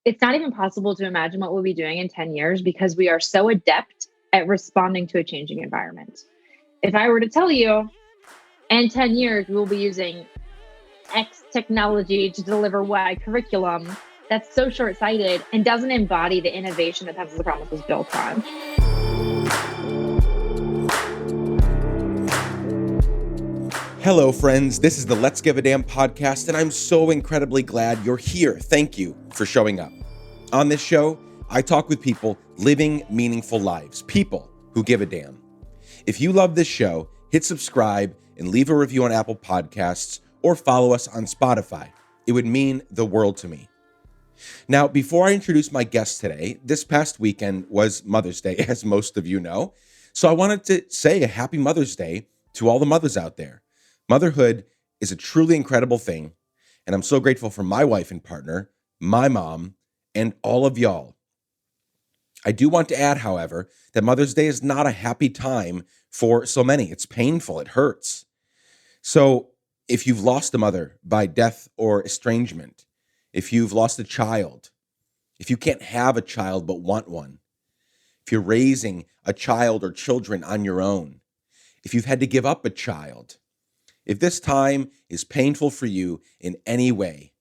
it's not even possible to imagine what we'll be doing in 10 years because we are so adept at responding to a changing environment. If I were to tell you in 10 years, we'll be using X technology to deliver Y curriculum, that's so short-sighted and doesn't embody the innovation that Pencils of Promise was built on. Hello, friends. This is the Let's Give a Damn podcast, and I'm so incredibly glad you're here. Thank you for showing up. On this show, I talk with people living meaningful lives, people who give a damn. If you love this show, hit subscribe and leave a review on Apple Podcasts or follow us on Spotify. It would mean the world to me. Now, before I introduce my guest today, this past weekend was Mother's Day, as most of you know. So I wanted to say a happy Mother's Day to all the mothers out there. Motherhood is a truly incredible thing, and I'm so grateful for my wife and partner, my mom, and all of y'all. I do want to add, however, that Mother's Day is not a happy time for so many. It's painful. It hurts. So if you've lost a mother by death or estrangement, if you've lost a child, if you can't have a child but want one, if you're raising a child or children on your own, if you've had to give up a child, if this time is painful for you in any way,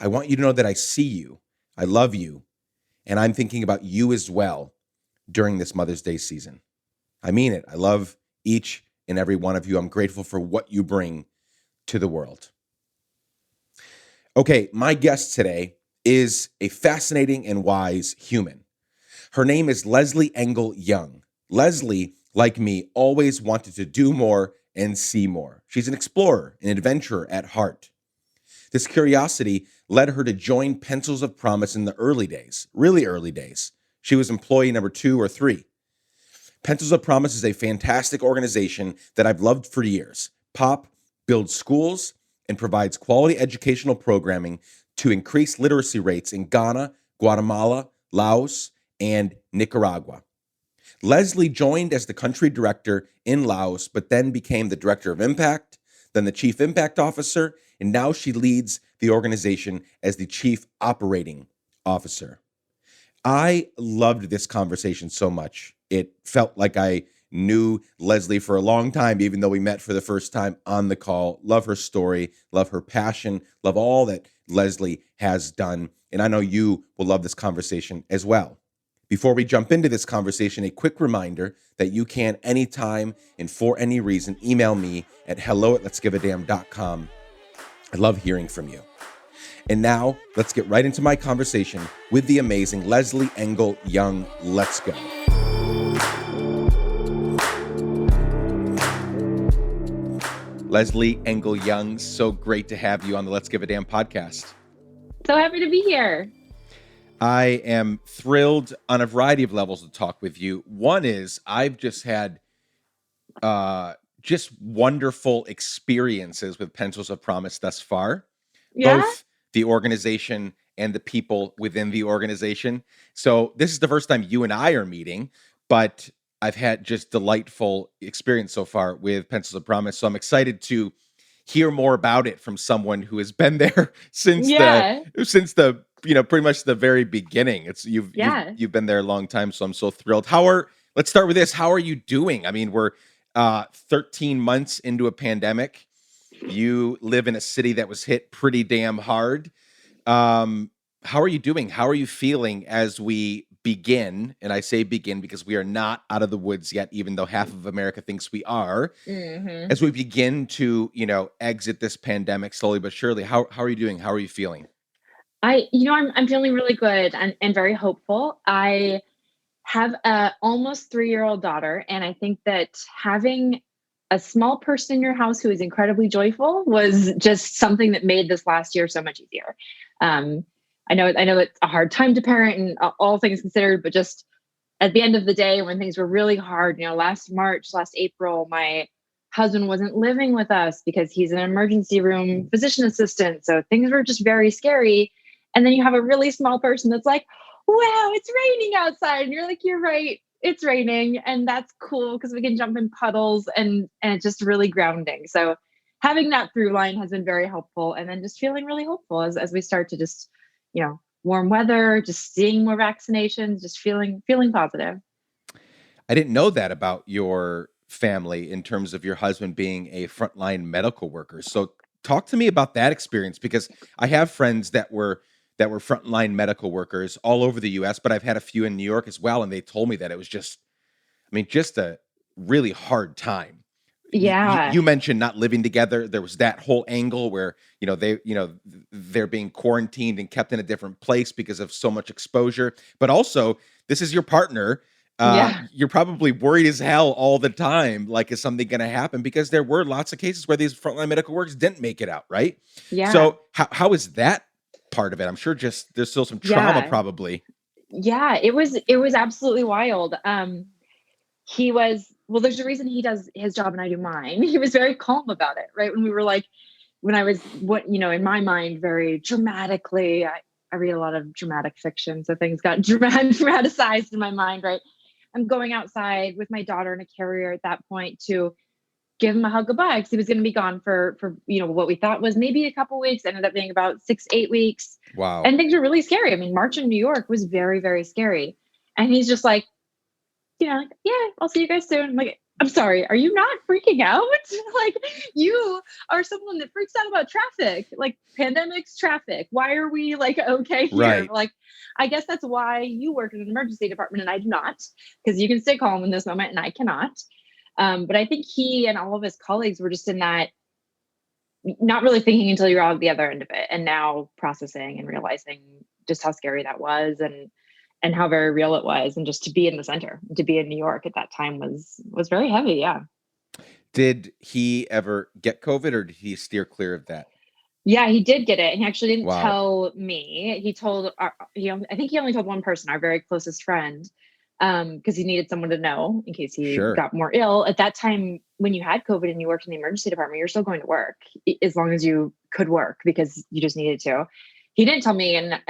I want you to know that I see you, I love you, and I'm thinking about you as well during this Mother's Day season. I mean it. I love each and every one of you. I'm grateful for what you bring to the world. Okay, my guest today is a fascinating and wise human. Her name is Leslie Engle Young. Leslie, like me, always wanted to do more and see more. She's an explorer, an adventurer at heart. This curiosity led her to join Pencils of Promise in the early days, really early days. She was employee number 2 or 3. Pencils of Promise is a fantastic organization that I've loved for years. POP builds schools and provides quality educational programming to increase literacy rates in Ghana, Guatemala, Laos, and Nicaragua. Leslie joined as the country director in Laos, but then became the director of impact, then the chief impact officer, and now she leads the organization as the chief operating officer. I loved this conversation so much. It felt like I knew Leslie for a long time, even though we met for the first time on the call. Love her story, love her passion, love all that Leslie has done. And I know you will love this conversation as well. Before we jump into this conversation, a quick reminder that you can anytime and for any reason email me at hello@letsgiveadamn.com. I love hearing from you. And now let's get right into my conversation with the amazing Leslie Engle Young. Let's go. Leslie Engle Young, so great to have you on the Let's Give a Damn podcast. So happy to be here. I am thrilled on a variety of levels to talk with you. One is I've just had just wonderful experiences with Pencils of Promise thus far, both the organization and the people within the organization. So this is the first time you and I are meeting, but I've had just delightful experience so far with Pencils of Promise. So I'm excited to hear more about it from someone who has been there since the pretty much the very beginning. You've been there a long time, so I'm so thrilled. Let's start with this. How are you doing? I mean, we're 13 months into a pandemic. You live in a city that was hit pretty damn hard. How are you doing? How are you feeling as we begin? And I say begin because we are not out of the woods yet, even though half of America thinks we are. Mm-hmm. As we begin to, exit this pandemic slowly but surely, how are you doing? How are you feeling? I'm feeling really good and very hopeful. I have a almost 3-year-old daughter, and I think that having a small person in your house who is incredibly joyful was just something that made this last year so much easier. I know it's a hard time to parent and all things considered, but just at the end of the day, when things were really hard, last April, my husband wasn't living with us because he's an emergency room physician assistant. So things were just very scary. And then you have a really small person that's like, wow, it's raining outside. And you're like, you're right, it's raining. And that's cool because we can jump in puddles and it's just really grounding. So having that through line has been very helpful. And then just feeling really hopeful as we start to just, warm weather, just seeing more vaccinations, just feeling positive. I didn't know that about your family in terms of your husband being a frontline medical worker. So talk to me about that experience because I have friends that were frontline medical workers all over the US, but I've had a few in New York as well and they told me that it was just I mean just a really hard time. You Yeah. mentioned not living together. There was that whole angle where, they're being quarantined and kept in a different place because of so much exposure. But also, this is your partner. Yeah. You're probably worried as hell all the time. Like, is something going to happen? Because there were lots of cases where these frontline medical workers didn't make it out, right? Yeah. So, how is that part of it? I'm sure just there's still some trauma, Yeah. probably. Yeah. It was absolutely wild. He was, well, there's a reason he does his job and I do mine. He was very calm about it, right? When we were like, when I was, in my mind, very dramatically, I read a lot of dramatic fiction. So things got dramatized in my mind, right? I'm going outside with my daughter in a carrier at that point to give him a hug goodbye because he was going to be gone for what we thought was maybe a couple weeks, ended up being about 6 8 weeks, Wow. and things were really scary. I mean, March in New York was very very scary, and he's just like, like, yeah, I'll see you guys soon. I'm like, I'm sorry, are you not freaking out? Like, you are someone that freaks out about traffic, like pandemics, traffic. Why are we like okay here? Right. Like, I guess that's why you work in an emergency department and I do not, because you can stay calm in this moment and I cannot. But I think he and all of his colleagues were just in that, not really thinking until you're out the other end of it, and now processing and realizing just how scary that was, and how very real it was, and just to be in the center, to be in New York at that time was very heavy. Yeah. Did he ever get COVID or did he steer clear of that? Yeah, he did get it. And he actually didn't Wow. tell me. He told I think he only told one person, our very closest friend, because he needed someone to know in case he Sure. got more ill. At that time, when you had COVID and you worked in the emergency department, you're still going to work as long as you could work because you just needed to. He didn't tell me, and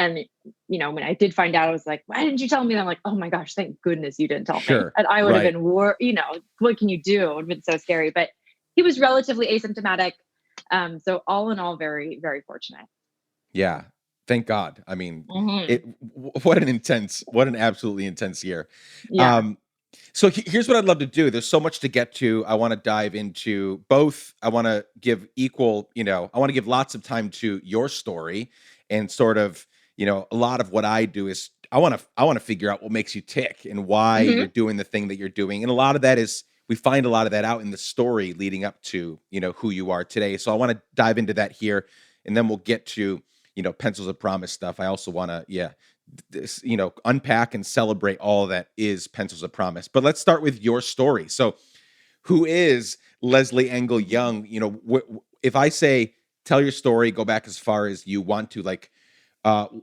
when I did find out, I was like, "Why didn't you tell me?" And I'm like, "Oh my gosh, thank goodness you didn't tell me." Sure. And I would have Right. been, what can you do? It would have been so scary. But he was relatively asymptomatic. So all in all, very, very fortunate. Yeah. Thank God. I mean, Hmm. what an absolutely intense year. Yeah. Um, so here's what I'd love to do. There's so much to get to. I want to dive into both. I want to give I want to give lots of time to your story and sort of, a lot of what I do is I want to figure out what makes you tick and why you're Hmm. doing the thing that you're doing. And a lot of that is we find a lot of that out in the story leading up to, who you are today. So I want to dive into that here and then we'll get to pencils of promise stuff. I also want to, this, unpack and celebrate all that is pencils of promise. But let's start with your story. So, who is Leslie Engle Young? If I say tell your story, go back as far as you want to. Like,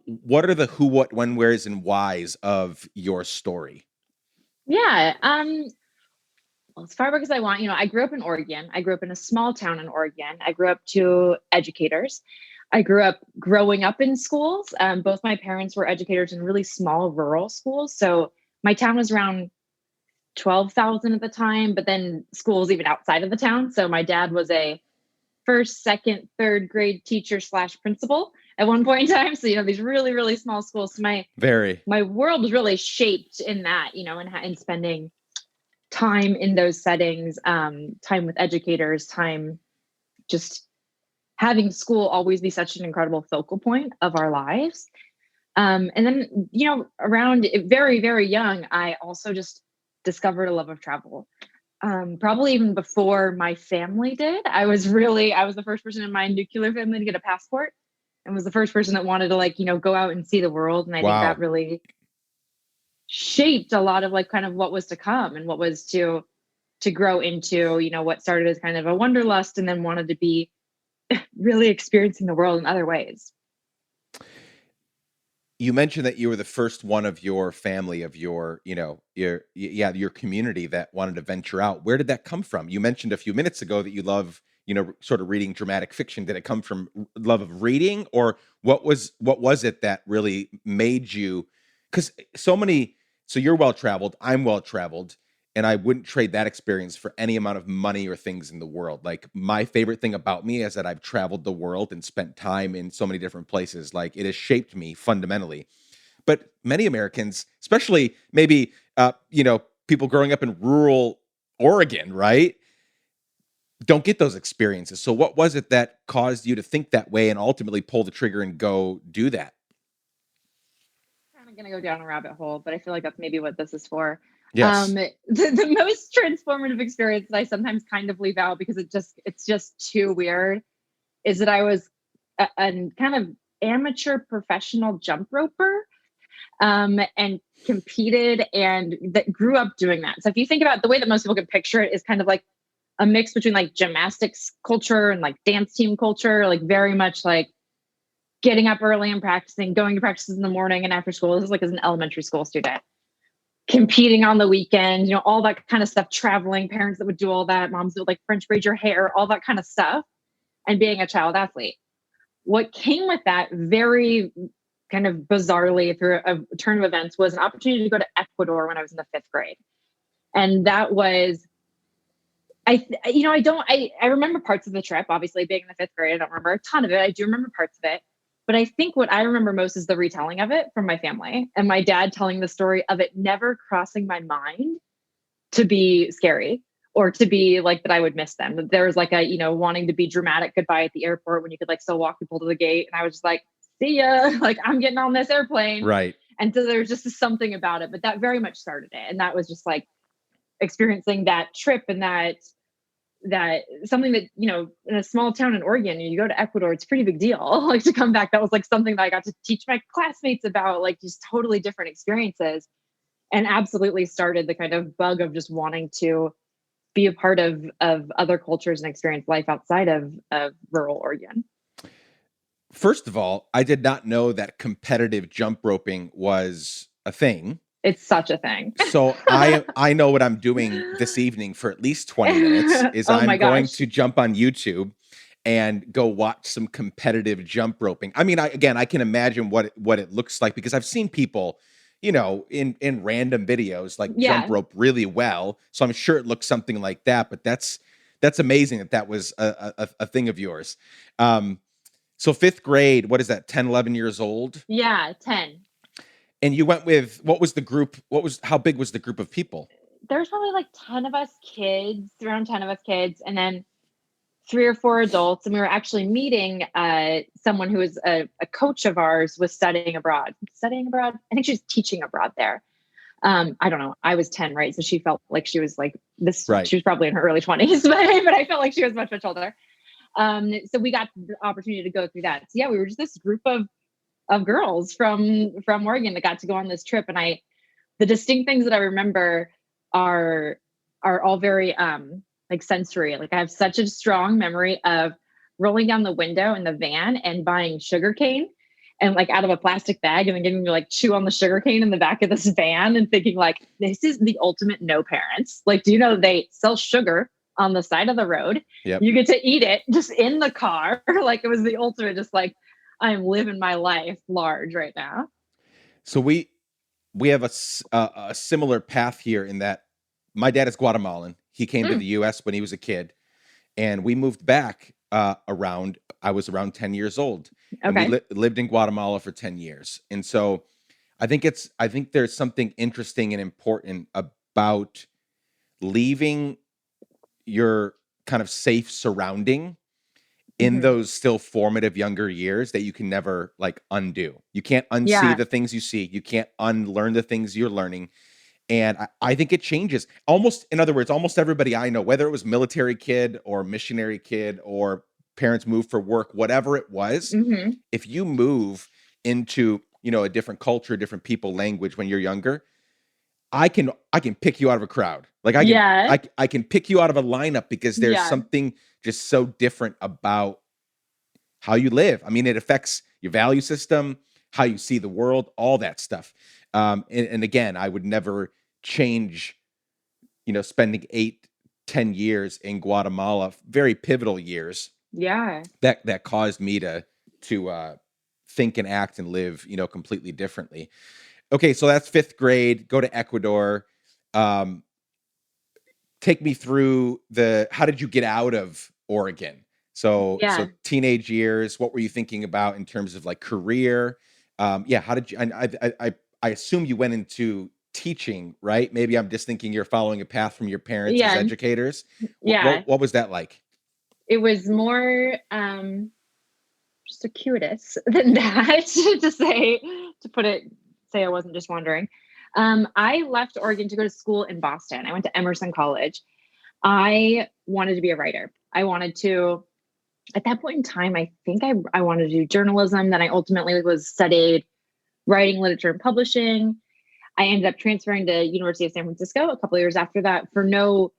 what are the who, what, when, where's, and whys of your story? Yeah. Well, as far back as I want, I grew up in Oregon. I grew up in a small town in Oregon. I grew up to educators. I grew up growing up in schools. Both my parents were educators in really small rural schools. So my town was around 12,000 at the time, but then schools even outside of the town. So my dad was a first, second, third grade teacher slash principal at one point in time. So, these really, really small schools. So Very. my world was really shaped in that, and spending time in those settings, time with educators, time just having school always be such an incredible focal point of our lives. And then, around very, very young, I also just discovered a love of travel. Probably even before my family did. I was the first person in my nuclear family to get a passport and was the first person that wanted to go out and see the world. And I think that Wow. really shaped a lot of kind of what was to come and what was to grow into, what started as kind of a wanderlust and then wanted to be really experiencing the world in other ways. You mentioned that you were the first one of your family, of your community that wanted to venture out. Where did that come from? You mentioned a few minutes ago that you love, sort of reading dramatic fiction. Did it come from love of reading, or what was it that really made you? Because so you're well traveled, I'm well traveled. and I wouldn't trade that experience for any amount of money or things in the world. Like, my favorite thing about me is that I've traveled the world and spent time in so many different places. Like, it has shaped me fundamentally. But many Americans, especially maybe people growing up in rural Oregon, right, don't get those experiences. So what was it that caused you to think that way and ultimately pull the trigger and go do that? Kind of going to go down a rabbit hole, but I feel like that's maybe what this is for. Yes. The most transformative experience that I sometimes kind of leave out because it's just too weird is that I was a kind of amateur professional jump roper, and competed and that grew up doing that. So if you think about the way that most people can picture it is kind of like a mix between like gymnastics culture and like dance team culture, like very much like getting up early and practicing, going to practices in the morning and after school. This is like as an elementary school student, competing on the weekend, all that kind of stuff, traveling, parents that would do all that, moms that would like French braid your hair, all that kind of stuff, and being a child athlete. What came with that very kind of bizarrely through a turn of events was an opportunity to go to Ecuador when I was in the 5th grade. And that was, I remember parts of the trip, obviously being in the 5th grade. I don't remember a ton of it. I do remember parts of it. But I think what I remember most is the retelling of it from my family and my dad telling the story of it never crossing my mind to be scary or to be like that I would miss them. That there was like a, wanting to be dramatic goodbye at the airport when you could like still walk people to the gate. And I was just like, see ya, like I'm getting on this airplane. Right. And so there's just something about it, but that very much started it. And that was just like experiencing that trip and that something that, in a small town in Oregon, you go to Ecuador, it's a pretty big deal. Like to come back, that was like something that I got to teach my classmates about, like just totally different experiences, and absolutely started the kind of bug of just wanting to be a part of other cultures and experience life outside of rural Oregon. First of all, I did not know that competitive jump roping was a thing. It's such a thing. So I know what I'm doing this evening for at least 20 minutes is I'm going to jump on YouTube and go watch some competitive jump roping. I mean, I can imagine what it looks like because I've seen people, in random videos like jump rope really well. So I'm sure it looks something like that, but that's amazing that was a thing of yours. So 5th grade, what is that? 10, 11 years old? Yeah, 10. And you went with, what was the group? How big was the group of people? There's probably like 10 of us kids, around 10 of us kids, and then 3 or 4 adults. And we were actually meeting someone who was a coach of ours was studying abroad. I think she was teaching abroad there. I don't know. I was 10, right? So she felt like she was like this, right. She was probably in her early 20s, but I felt like she was much, much older. So we got the opportunity to go through that. So yeah, we were just this group of girls from Oregon that got to go on this trip. And the distinct things that I remember are all very like sensory. Like I have such a strong memory of rolling down the window in the van and buying sugarcane and like out of a plastic bag and then getting to like chew on the sugarcane in the back of this van and thinking like, this is the ultimate no parents. Like, do you know they sell sugar on the side of the road? Yep. You get to eat it just in the car. Like it was the ultimate, just like, I'm living my life large right now. So we have a similar path here in that my dad is Guatemalan. He came to the U.S. when he was a kid, and we moved back I was around 10 years old. Okay. And we lived in Guatemala for 10 years. And so I think there's something interesting and important about leaving your kind of safe surrounding in those still formative younger years that you can never like undo. You can't unsee the things you see. You can't unlearn the things you're learning. And I think it changes almost everybody I know, whether it was military kid or missionary kid or parents moved for work, whatever it was, if you move into, a different culture, different people, language when you're younger, I can pick you out of a crowd. Like I can pick you out of a lineup because there's something just so different about how you live. I mean, it affects your value system, how you see the world, all that stuff. And again, I would never change, spending 8-10 years in Guatemala, very pivotal years. Yeah. That caused me to think and act and live, completely differently. Okay, so that's 5th grade, go to Ecuador. take me through how did you get out of Oregon? So Yeah. teenage years, what were you thinking about in terms of like career? Yeah, how did you? And I assume you went into teaching, right? Maybe I'm just thinking you're following a path from your parents as Yeah. educators. Yeah. What was that like? It was more circuitous than that to put it, say I wasn't just wandering. I left Oregon to go to school in Boston. I went to Emerson College. I wanted to be a writer. I wanted to, at that point in time, I think I wanted to do journalism. Then I ultimately was studied writing, literature, and publishing. I ended up transferring to University of San Francisco a couple of years after that for no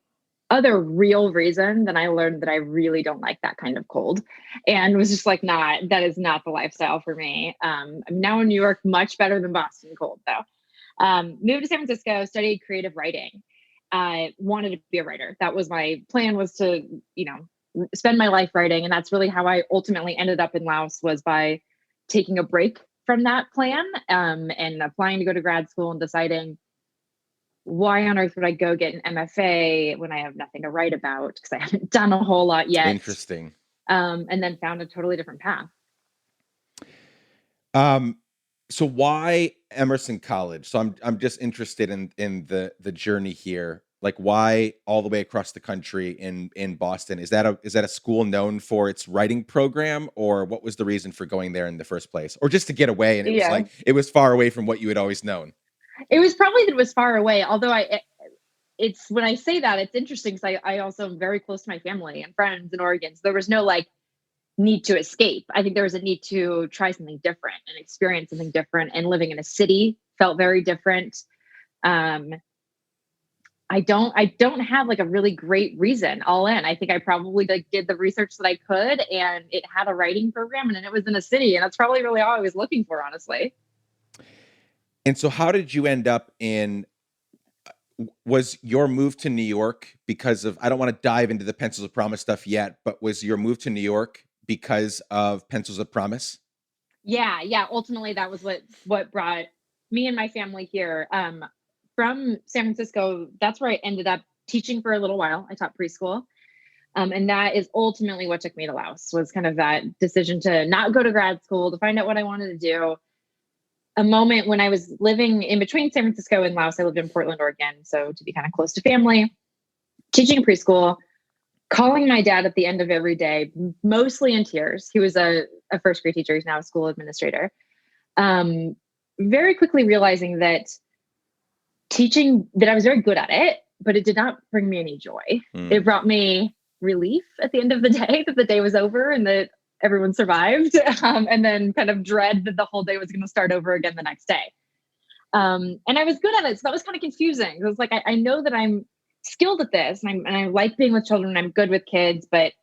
other real reason than I learned that I really don't like that kind of cold, and was just like, that is not the lifestyle for me. I'm now in New York, much better than Boston cold though. Moved to San Francisco, studied creative writing. I wanted to be a writer. That was my plan, was to, spend my life writing. And that's really how I ultimately ended up in Laos, was by taking a break from that plan, and applying to go to grad school and deciding, why on earth would I go get an MFA when I have nothing to write about? Because I haven't done a whole lot yet. Interesting. And then found a totally different path. So why Emerson College? So I'm just interested in the journey here. Like, why all the way across the country in Boston? Is that a school known for its writing program, or what was the reason for going there in the first place? Or just to get away, and Yeah. it was far away from what you had always known? It was probably that it was far away. Although it's when I say that, it's interesting because I also am very close to my family and friends in Oregon. So there was no like need to escape. I think there was a need to try something different and experience something different. And living in a city felt very different. I don't have like a really great reason all in. I think I probably like did the research that I could, and it had a writing program, and it was in a city, and that's probably really all I was looking for, honestly. And so how did you end up in, was your move to New York because of, I don't want to dive into the Pencils of Promise stuff yet, but was your move to New York because of Pencils of Promise? Yeah. Ultimately, that was what brought me and my family here. From San Francisco, that's where I ended up teaching for a little while. I taught preschool. And that is ultimately what took me to Laos, was kind of that decision to not go to grad school, to find out what I wanted to do. A moment when I was living in between San Francisco and Laos, I lived in Portland, Oregon. So to be kind of close to family, teaching preschool, calling my dad at the end of every day, mostly in tears. He was a first grade teacher. He's now a school administrator. Very quickly realizing that teaching, that I was very good at it, but it did not bring me any joy. It brought me relief at the end of the day, that the day was over and that everyone survived, and then kind of dread that the whole day was going to start over again the next day. And I was good at it. So that was kind of confusing. It was like, I know that I'm skilled at this, and I like being with children, and I'm good with kids, but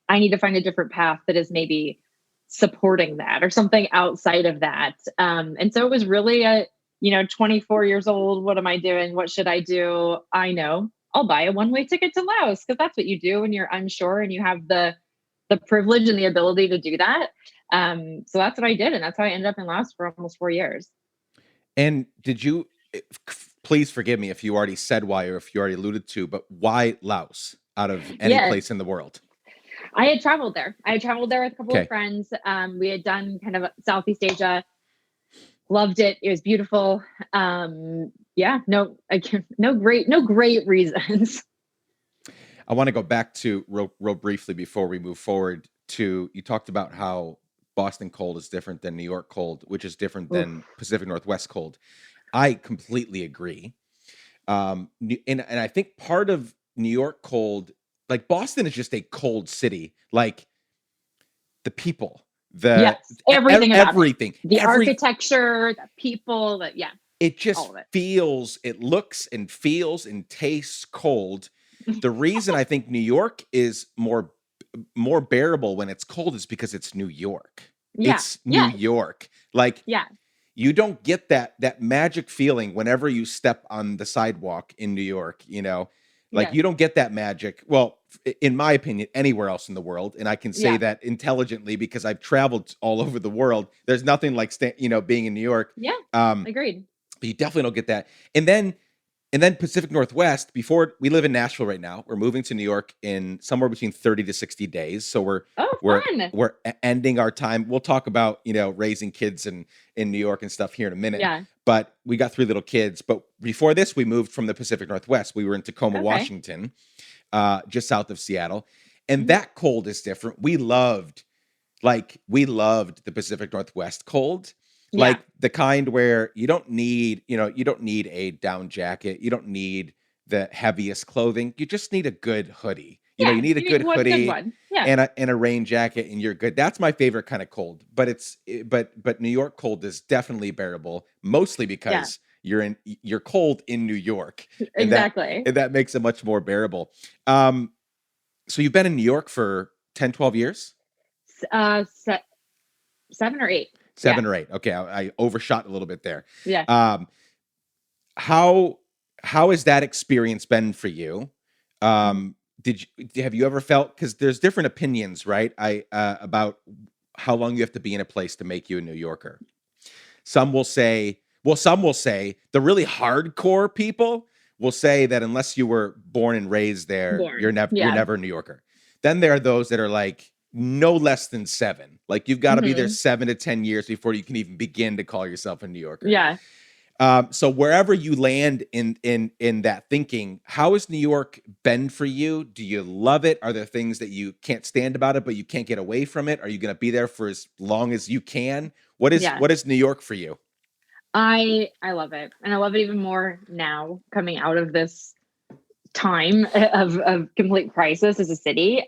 I need to find a different path that is maybe supporting that or something outside of that. And so it was really 24 years old. What am I doing? What should I do? I know I'll buy a one-way ticket to Laos, because that's what you do when you're unsure and you have the privilege and the ability to do that. So that's what I did. And that's how I ended up in Laos for almost 4 years. And did you, please forgive me if you already said why, or if you already alluded to, but why Laos out of any place in the world? I had traveled there. With a couple of friends. We had done kind of Southeast Asia. Loved it. It was beautiful. No great reasons. I want to go back to real briefly before we move forward to, you talked about how Boston cold is different than New York cold, which is different than Pacific Northwest cold. I completely agree. And I think part of New York cold, like Boston is just a cold city, like the people, everything, the every, architecture, the people, it just feels, it looks and feels and tastes cold. The reason I think New York is more bearable when it's cold is because it's New York. It's New York. Like, you don't get that magic feeling whenever you step on the sidewalk in New York, you don't get that magic. Well, in my opinion, anywhere else in the world. And I can say that intelligently because I've traveled all over the world. There's nothing like, being in New York. Agreed. But you definitely don't get that. And then And then Pacific Northwest, before we live in Nashville right now, we're moving to New York in somewhere between 30 to 60 days. So Oh, we're fun. ending our time. We'll talk about, raising kids in New York and stuff here in a minute. Yeah. But we got 3 little kids. But before this, we moved from the Pacific Northwest. We were in Tacoma, Okay. Washington, just south of Seattle. And Mhm. that cold is different. We loved the Pacific Northwest cold, Yeah. like the kind where you don't need a down jacket, you don't need the heaviest clothing. You just need a good hoodie. You Yeah. need a You need good one good hoodie one. Yeah. and a rain jacket and you're good. That's my favorite kind of cold. But New York cold is definitely bearable, mostly Yeah. because you're cold in New York and Exactly. that makes it much more bearable. Um so you've been in New York for 10, 12 years? Se 7 or 8. Yeah. 7 or 8. Okay, I overshot a little bit there. Yeah. Um, how how has that experience been for you? Mhm. Have you ever felt, because there's different opinions, right? About how long you have to be in a place to make you a New Yorker. Some will say the really hardcore people will say that unless you were born and raised there, Born. you're Yeah. never a New Yorker. Then there are those that are like no less than 7. Like you've got to be there Mhm. 7 to 10 years before you can even begin to call yourself a New Yorker. Yeah. So wherever you land in that thinking, how has New York been for you? Do you love it? Are there things that you can't stand about it, but you can't get away from it? Are you going to be there for as long as you can? Yeah. What is New York for you? I love it, and I love it even more now coming out of this time of complete crisis as a city.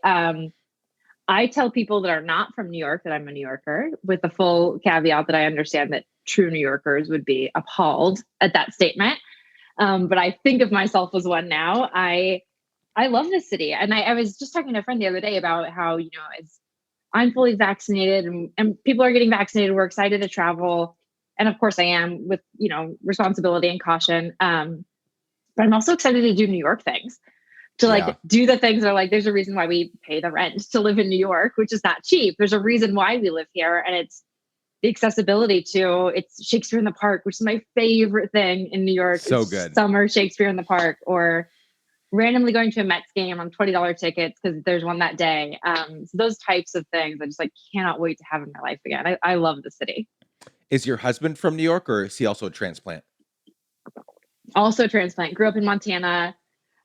I tell people that are not from New York that I'm a New Yorker, with the full caveat that I understand that true New Yorkers would be appalled at that statement. But I think of myself as one now. I love this city, and I was just talking to a friend the other day about how as I'm fully vaccinated and people are getting vaccinated, we're excited to travel, and of course I am with responsibility and caution. But I'm also excited to do New York things, to Yeah. do the things that are like, there's a reason why we pay the rent to live in New York, which is not cheap. There's a reason why we live here. And it's the accessibility to it's Shakespeare in the Park, which is my favorite thing in New York. So It's good. summer Shakespeare in the Park, or randomly going to a Mets game on $20 tickets because there's one that day. So those types of things I just cannot wait to have in my life again. I love the city. Is your husband from New York or is he also a transplant? Also transplant, grew up in Montana.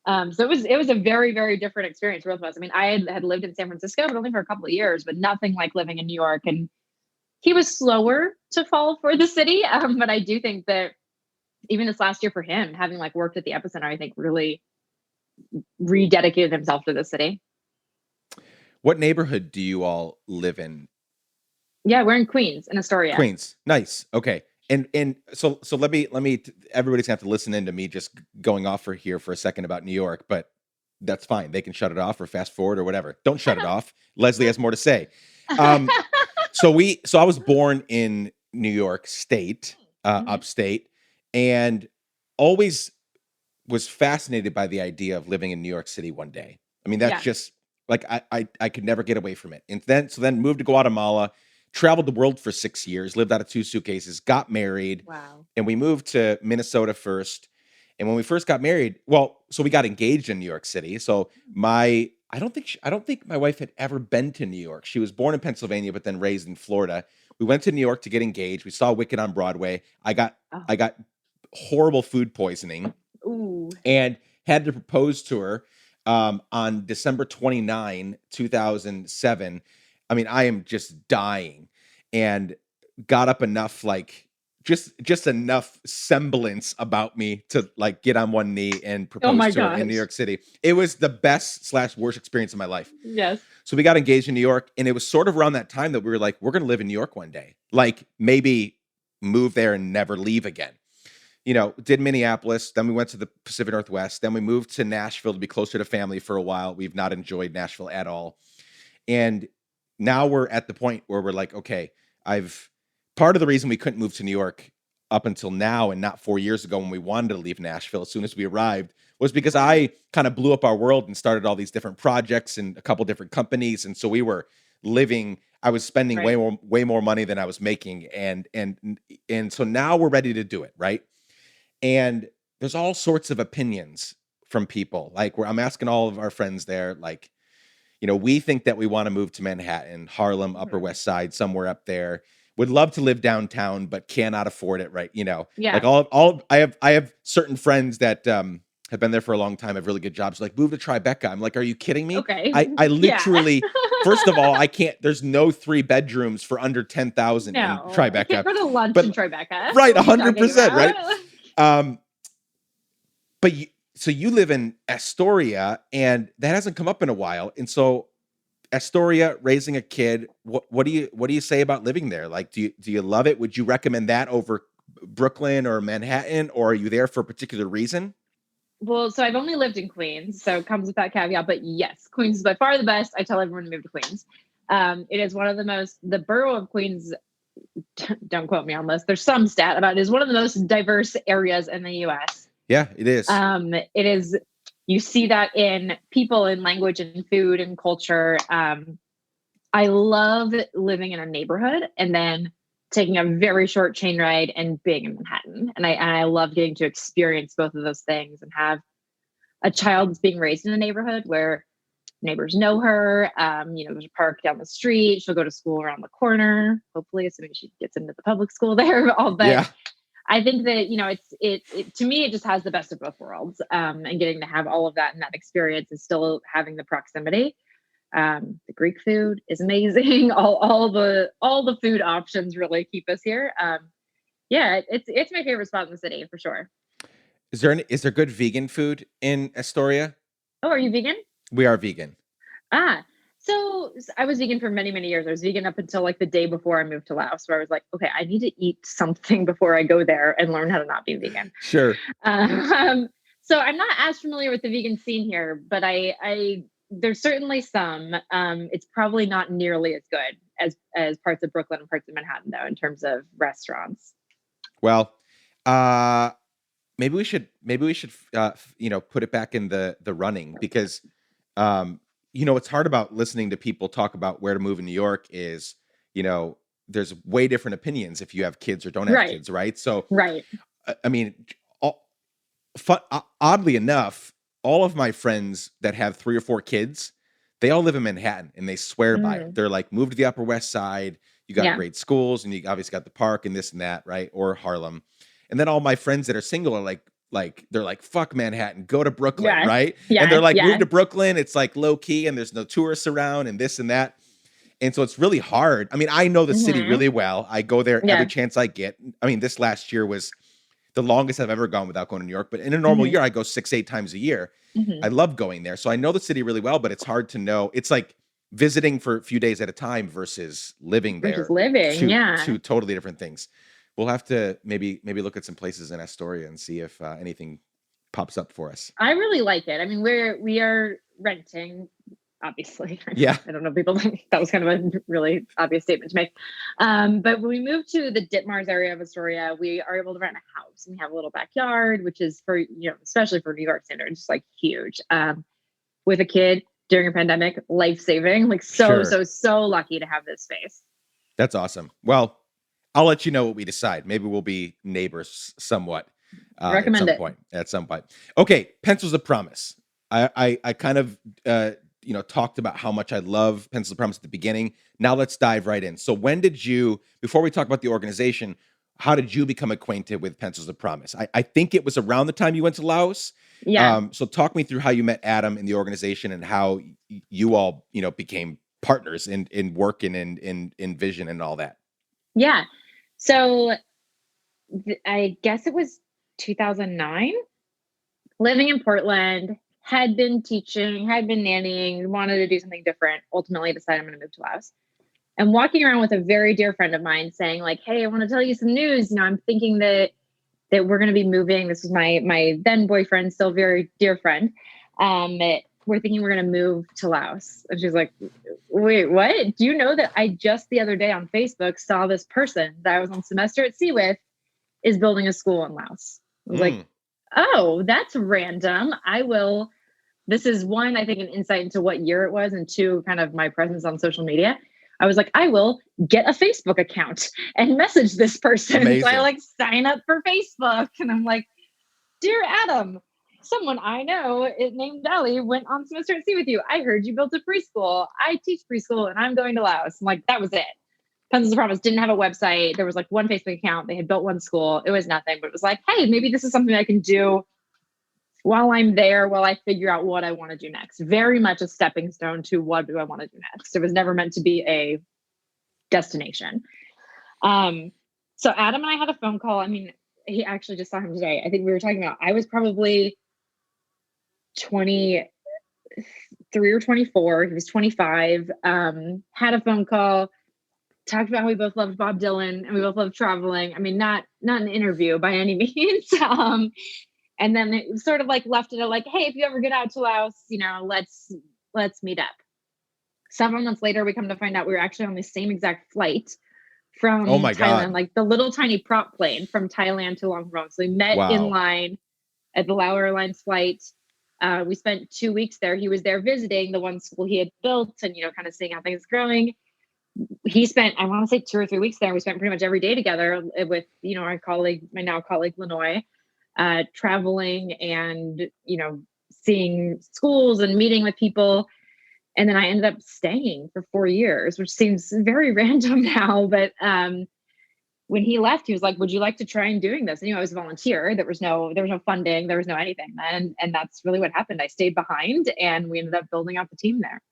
So it was a very, very different experience for both of us. I mean, I had lived in San Francisco, but only for a couple of years, but nothing like living in New York. And he was slower to fall for the city. But I do think that even this last year for him, having worked at the epicenter, I think really rededicated himself to the city. What neighborhood do you all live in? Yeah, we're in Queens, in Astoria. Queens. Nice. Okay. And so everybody's gonna have to listen into me just going off for here for a second about New York, but that's fine. They can shut it off or fast forward or whatever. Don't shut it off. Leslie has more to say. Um, so I was born in New York State, Mhm. upstate, and always was fascinated by the idea of living in New York City one day. I mean, that's Yeah. just like I could never get away from it. And then moved to Guatemala, traveled the world for 6 years, lived out of 2 suitcases, got married, Wow. and we moved to Minnesota first. And when we first got married, well, so we got engaged in New York City. So my I don't think my wife had ever been to New York. She was born in Pennsylvania, but then raised in Florida. We went to New York to get engaged. We saw Wicked on Broadway. Oh. I got horrible food poisoning Ooh. and had to propose to her on December 29, 2007. I mean, I am just dying and got up enough, like just enough semblance about me to like get on one knee and Oh propose my to her in New gosh. York City. It was the best slash worst experience of my life. Yes. So we got engaged in New York, and it was sort of around that time that we were like, we're going to live in New York one day, like maybe move there and never leave again. Did Minneapolis, then we went to the Pacific Northwest, then we moved to Nashville to be closer to family for a while. We've not enjoyed Nashville at all. And now we're at the point where we're like, okay, I've part of the reason we couldn't move to New York up until now and not 4 years ago when we wanted to leave Nashville as soon as we arrived was because I kind of blew up our world and started all these different projects and a couple different companies. And so I was spending Right. way more money than I was making. And so now we're ready to do it, right? And there's all sorts of opinions from people. Like where I'm asking all of our friends there, like, we think that we want to move to Manhattan, Harlem, Upper Mhm. West Side, somewhere up there. Would love to live downtown, but cannot afford it, right? Like Yeah. all I have certain friends that have been there for a long time, have really good jobs. Like move to Tribeca. I'm like, are you kidding me? Okay. I Yeah. literally, first of all, I can't. There's no 3 bedrooms for under 10,000 in No, I can't Tribeca. go to lunch in But Tribeca. right, What are you talking 100%, about? right? Um, so you live in Astoria, and that hasn't come up in a while, and so Astoria, raising a kid, what do you say about living there? Like, do you love it? Would you recommend that over Brooklyn or Manhattan, or are you there for a particular reason? Well, so I've only lived in Queens, so it comes with that caveat. But yes, Queens is by far the best. I tell everyone to move to Queens. It is one of the borough of Queens, don't quote me on this. There's some stat about it is one of the most diverse areas in the US. Yeah, it is. It is, you see that in people and language and food and culture. I love living in a neighborhood and then taking a very short chain ride and being in Manhattan. And I love getting to experience both of those things and have a child that's being raised in a neighborhood where neighbors know her. There's a park down the street. She'll go to school around the corner, hopefully, assuming she gets into the public school there. But Yeah. I think that, it to me, it just has the best of both worlds. And getting to have all of that and that experience and still having the proximity. The Greek food is amazing. All the food options really keep us here. Yeah, it's my favorite spot in the city for sure. Is there good vegan food in Astoria? Oh, are you vegan? We are vegan. Ah, so I was vegan for many, many years. I was vegan up until like the day before I moved to Laos, where I was like, okay, I need to eat something before I go there and learn how to not be vegan. Sure. Um, so I'm not as familiar with the vegan scene here, but I there's certainly some. It's probably not nearly as good as parts of Brooklyn and parts of Manhattan, though, in terms of restaurants. Well, uh, maybe we should put it back in the running because what's hard about listening to people talk about where to move in New York is, there's way different opinions if you have kids or don't have Right, kids, right? So, right. I mean, oddly enough, all of my friends that have 3 or 4 kids, they all live in Manhattan and they swear by it. Mm, They're like, move to the Upper West Side. You got yeah, great schools and you obviously got the park and this and that, right? Or Harlem. And then all my friends that are single are like they're like, fuck Manhattan, go to Brooklyn, yes, right? And they're yes, like, move yes. to Brooklyn. It's like low key and there's no tourists around and this and that. And so it's really hard. I mean, I know the city Hmm. really well. I go there every Yeah. chance I get. I mean, this last year was the longest I've ever gone without going to New York. But in a normal Hmm. year, I go 6, 8 times a year. I Hmm. love going there. So I know the city really well, but it's hard to know. It's like visiting for a few days at a time versus living Versus there. living, Two yeah. two totally different things. We'll have to maybe look at some places in Astoria and see if anything pops up for us. I really like it. I mean, we are renting, obviously. Yeah. I don't know, people think that was kind of a really obvious statement to make. But when we moved to the Ditmars area of Astoria, we are able to rent a house and we have a little backyard, which is for, especially for New York standards, just like huge. With a kid during a pandemic, life saving, like Sure. so lucky to have this space. That's awesome. Well, I'll let you know what we decide. Maybe we'll be neighbors somewhat at Recommend some it. point. At some point. Okay, Pencils of Promise. I kind of talked about how much I love Pencils of Promise at the beginning. Now let's dive right in. So when did you, before we talk about the organization, how did you become acquainted with Pencils of Promise? I think it was around the time you went to Laos. Yeah. So talk me through how you met Adam in the organization and how you all became partners in work and in vision and all that. Yeah. So I guess it was 2009. Living in Portland, had been teaching, had been nannying, wanted to do something different, ultimately decided I'm going to move to Laos. And walking around with a very dear friend of mine saying like, hey, I want to tell you some news. I'm thinking that we're going to be moving. This was my then boyfriend, still very dear friend. We're thinking we're going to move to Laos. And she's like, wait, what? Do you know that I just the other day on Facebook saw this person that I was on semester at sea with is building a school in Laos? I was like, oh, that's random. This is one, I think, an insight into what year it was, and two, kind of my presence on social media. I was like, I will get a Facebook account and message this person. Amazing. So I sign up for Facebook and I'm like, Dear Adam, someone I know named Ellie went on semester at sea with you. I heard you built a preschool. I teach preschool and I'm going to Laos. I'm like, that was it. Pencils of Promise didn't have a website. There was like one Facebook account. They had built one school. It was nothing, but it was like, hey, maybe this is something I can do while I'm there, while I figure out what I want to do next. Very much a stepping stone to what do I want to do next. It was never meant to be a destination. So Adam and I had a phone call. I mean, he actually just saw him today. I think we were talking about, I was probably 23 or 24. He was 25. Had a phone call, talked about how we both loved Bob Dylan and we both loved traveling. I mean, not an interview by any means. And then it sort of like left it at like, hey, if you ever get out to Laos, let's meet up. Several months later, we come to find out we were actually on the same exact flight from Thailand, God. like the little tiny prop plane from Thailand to Long Prong. So we met in line at the Lao Airlines flight. We spent 2 weeks there. He was there visiting the one school he had built and, kind of seeing how things are growing. He spent, I want to say 2 or 3 weeks there. We spent pretty much every day together with, my now colleague, Lenoy, traveling and, seeing schools and meeting with people. And then I ended up staying for 4 years, which seems very random now. But when he left, he was like, would you like to try and doing this? And, I was a volunteer. There was no funding. There was no anything then. And that's really what happened. I stayed behind and we ended up building out the team there.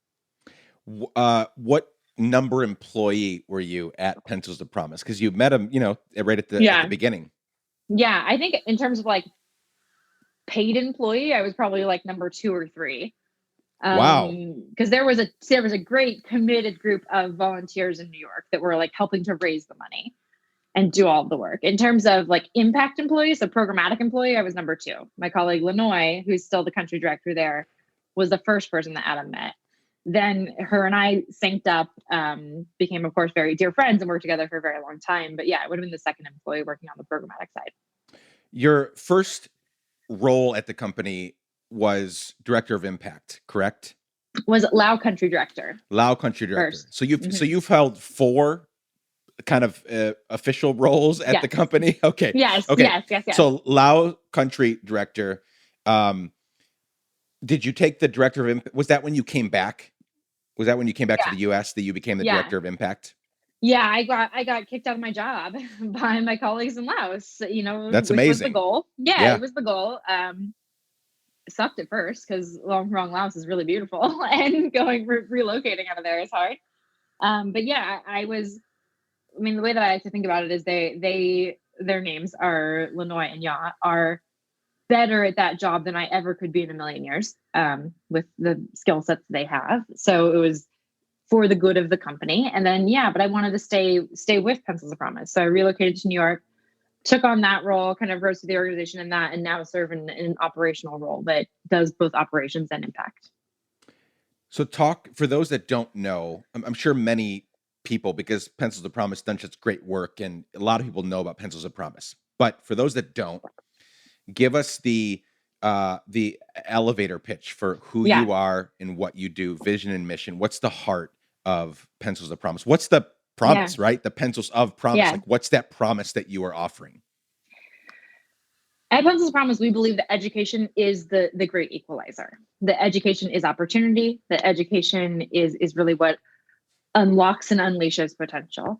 What number employee were you at Pencils of Promise? Because you met him, right at the beginning. Yeah. I think in terms of like paid employee, I was probably like number 2 or 3. Wow. Because there was a great committed group of volunteers in New York that were like helping to raise the money and do all of the work. In terms of like impact employees, so programmatic employee, I was number 2. My colleague Lenoy, who's still the country director there, was the first person that Adam met. Then her and I synced up, became of course very dear friends and worked together for a very long time. But yeah, I would have been the second employee working on the programmatic side. Your first role at the company was director of impact, correct? Was Lao country director. Lao country director. First. So you've held 4 kind of official roles at the company. Okay. Yes. Okay. Yes. So Lao country director. Did you take the director of impact? Was that when you came back? Was that when you came back to the U.S. that you became the director of impact? Yeah, I got kicked out of my job by my colleagues in Laos. That's amazing. Which was the goal. Yeah, it was the goal. It sucked at first because Long Prong, Laos is really beautiful, and relocating out of there is hard. But yeah, the way that I like to think about it is their names are Lenoy and Ya are better at that job than I ever could be in a million years, with the skill sets they have. So it was for the good of the company. And then, but I wanted to stay with Pencils of Promise. So I relocated to New York, took on that role, kind of rose to the organization in that, and now serve in an operational role that does both operations and impact. So for those that don't know, I'm sure many people, because Pencils of Promise done such great work and a lot of people know about Pencils of Promise. But for those that don't, give us the elevator pitch for who you are and what you do, vision and mission. What's the heart of Pencils of Promise? What's the promise, right? The Pencils of Promise. Like, what's that promise that you are offering? At Pencils of Promise, we believe that education is the great equalizer. The education is opportunity. The education is really what unlocks and unleashes potential.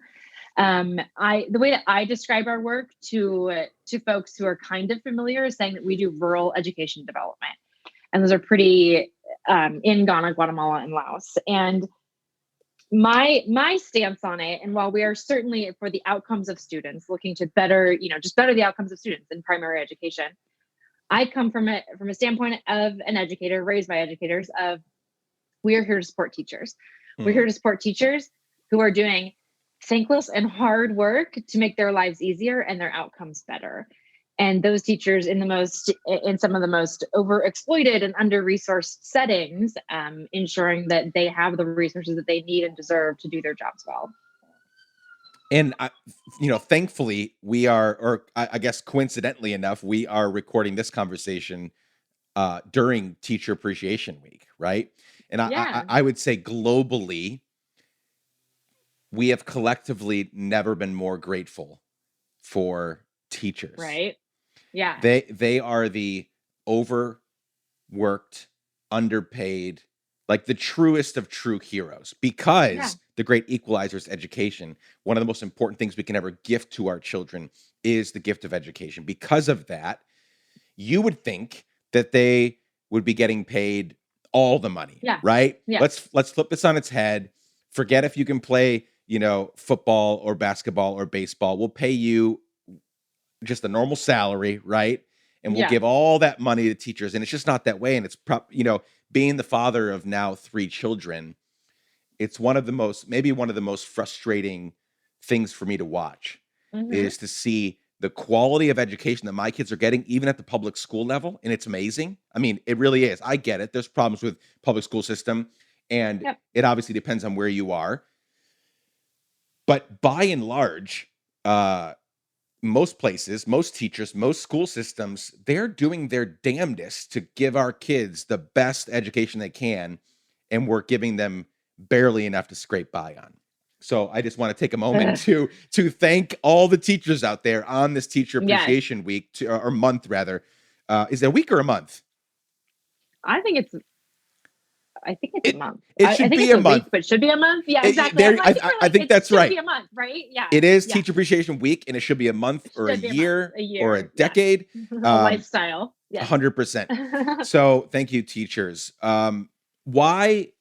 The way that I describe our work to folks who are kind of familiar is saying that we do rural education development. And those are pretty in Ghana, Guatemala, and Laos. And my stance on it, and while we are certainly for the outcomes of students, looking to better the outcomes of students in primary education, I come from a standpoint of an educator raised by educators of we are here to support teachers. We're here to support teachers who are doing thankless and hard work to make their lives easier and their outcomes better. And those teachers in some of the most overexploited and under-resourced settings, ensuring that they have the resources that they need and deserve to do their jobs well. And, thankfully we are, or I guess coincidentally enough, we are recording this conversation during Teacher Appreciation Week, right? And I would say globally, we have collectively never been more grateful for teachers. Right. Yeah. They are the overworked, underpaid, like the truest of true heroes, Yeah. because the great equalizer is education. One of the most important things we can ever gift to our children is the gift of education. Because of that, you would think that they would be getting paid all the money, Yeah. right? Yeah. Let's flip this on its head. Forget if you can play, football or basketball or baseball. We'll pay you just a normal salary, right? And we'll Yeah. give all that money to teachers. And it's just not that way. And it's being the father of now 3 children, it's maybe one of the most frustrating things for me to watch Mm-hmm. is to see the quality of education that my kids are getting, even at the public school level. And it's amazing. I mean, it really is. I get it. There's problems with public school system, and Yep. it obviously depends on where you are. But by and large, most places, most teachers, most school systems, they're doing their damnedest to give our kids the best education they can, and we're giving them barely enough to scrape by on. So I just want to take a moment to thank all the teachers out there on this Teacher Yes. Appreciation Week, or month rather. Is it a week or a month? I think it's a month. It I should think be it's a a month. week, but it should be a month. Yeah, exactly. There, I think you're I like, think it that's should right. be a month, right? Yeah. It is Yeah. Teacher Appreciation Week, and it should be a month or a Should be year, a or a year. decade. A lifestyle. Yes. 100%. So thank you, teachers. Why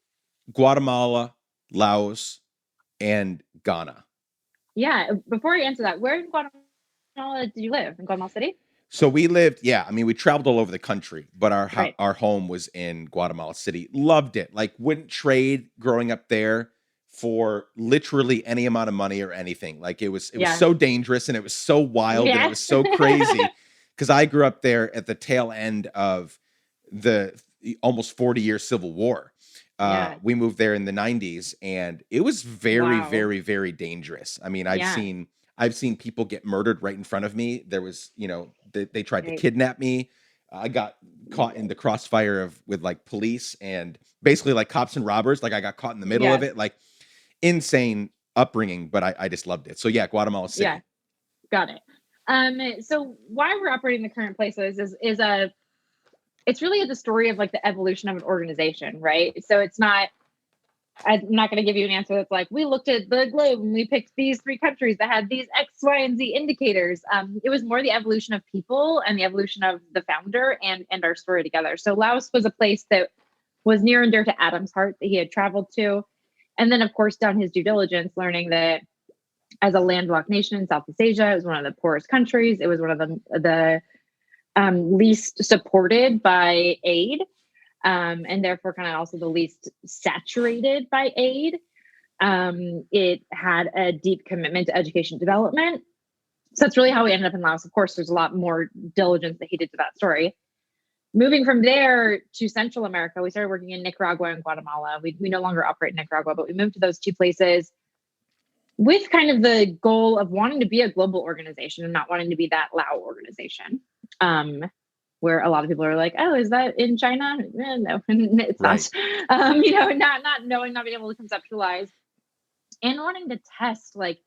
Guatemala, Laos, and Ghana? Yeah. Before I answer that, where in Guatemala did you live? In Guatemala City? So we traveled all over the country, but Right. our home was in Guatemala City. Loved it. Like, wouldn't trade growing up there for literally any amount of money or anything. Like, it was Yeah. so dangerous, and it was so wild, and it Yeah. was so crazy, because I grew up there at the tail end of the almost 40-year Civil War. Yeah. We moved there in the 90s, and it was very, Wow. very, very dangerous. I mean, I've Yeah. seen people get murdered right in front of me. There was, they tried to Right. kidnap me. I got caught in the crossfire with like police and basically like cops and robbers. Like, I got caught in the middle of Yes. it. Like, insane upbringing, but I just loved it. So yeah, Guatemala City. Yeah. Got it. So why we're operating the current places is it's really the story of like the evolution of an organization, right? So I'm not going to give you an answer that's like, we looked at the globe and we picked these 3 countries that had these X, Y, and Z indicators. It was more the evolution of people and the evolution of the founder and our story together. So Laos was a place that was near and dear to Adam's heart, that he had traveled to. And then, of course, done his due diligence, learning that as a landlocked nation in Southeast Asia, it was one of the poorest countries. It was one of the least supported by aid. And therefore kind of also the least saturated by aid. It had a deep commitment to education development. So that's really how we ended up in Laos. Of course, there's a lot more diligence that he did to that story. Moving from there to Central America, we started working in Nicaragua and Guatemala. We no longer operate in Nicaragua, but we moved to those 2 places with kind of the goal of wanting to be a global organization and not wanting to be that Lao organization. Where a lot of people are like, oh, is that in China? No, it's Right. not. Not knowing, not being able to conceptualize, and wanting to test. Like,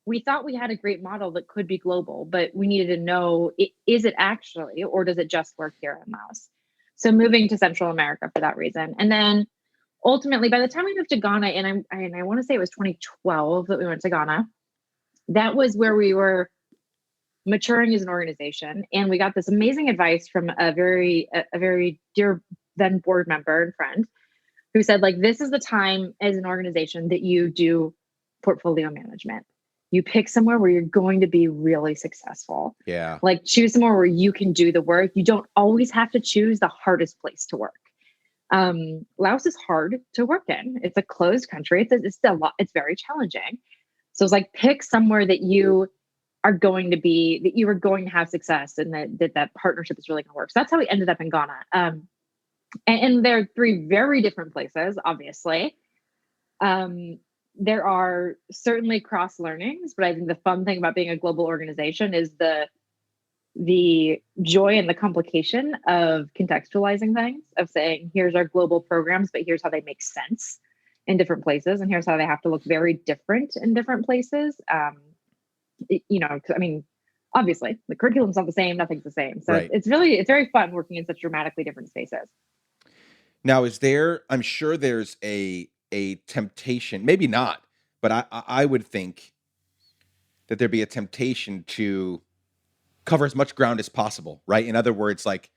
we thought we had a great model that could be global, but we needed to know, is it actually, or does it just work here in Laos? So moving to Central America for that reason. And then ultimately, by the time we moved to Ghana, and I want to say it was 2012 that we went to Ghana, that was where we were maturing as an organization. And we got this amazing advice from a very dear then board member and friend who said, like, this is the time as an organization that you do portfolio management. You pick somewhere where you're going to be really successful. Yeah. Like, choose somewhere where you can do the work. You don't always have to choose the hardest place to work. Laos is hard to work in. It's a closed country. It's a lot. It's very challenging. So it's like, pick somewhere that you are going to have success, and that partnership is really going to work. So that's how we ended up in Ghana. And there are 3 very different places, obviously. There are certainly cross learnings, but I think the fun thing about being a global organization is the joy and the complication of contextualizing things, of saying, here's our global programs, but here's how they make sense in different places. And here's how they have to look very different in different places. I mean, obviously the curriculum's not the same, nothing's the same. So Right. it's very fun working in such dramatically different spaces. Now, I'm sure there's a temptation, maybe not, but I would think that there'd be a temptation to cover as much ground as possible, right? In other words, like,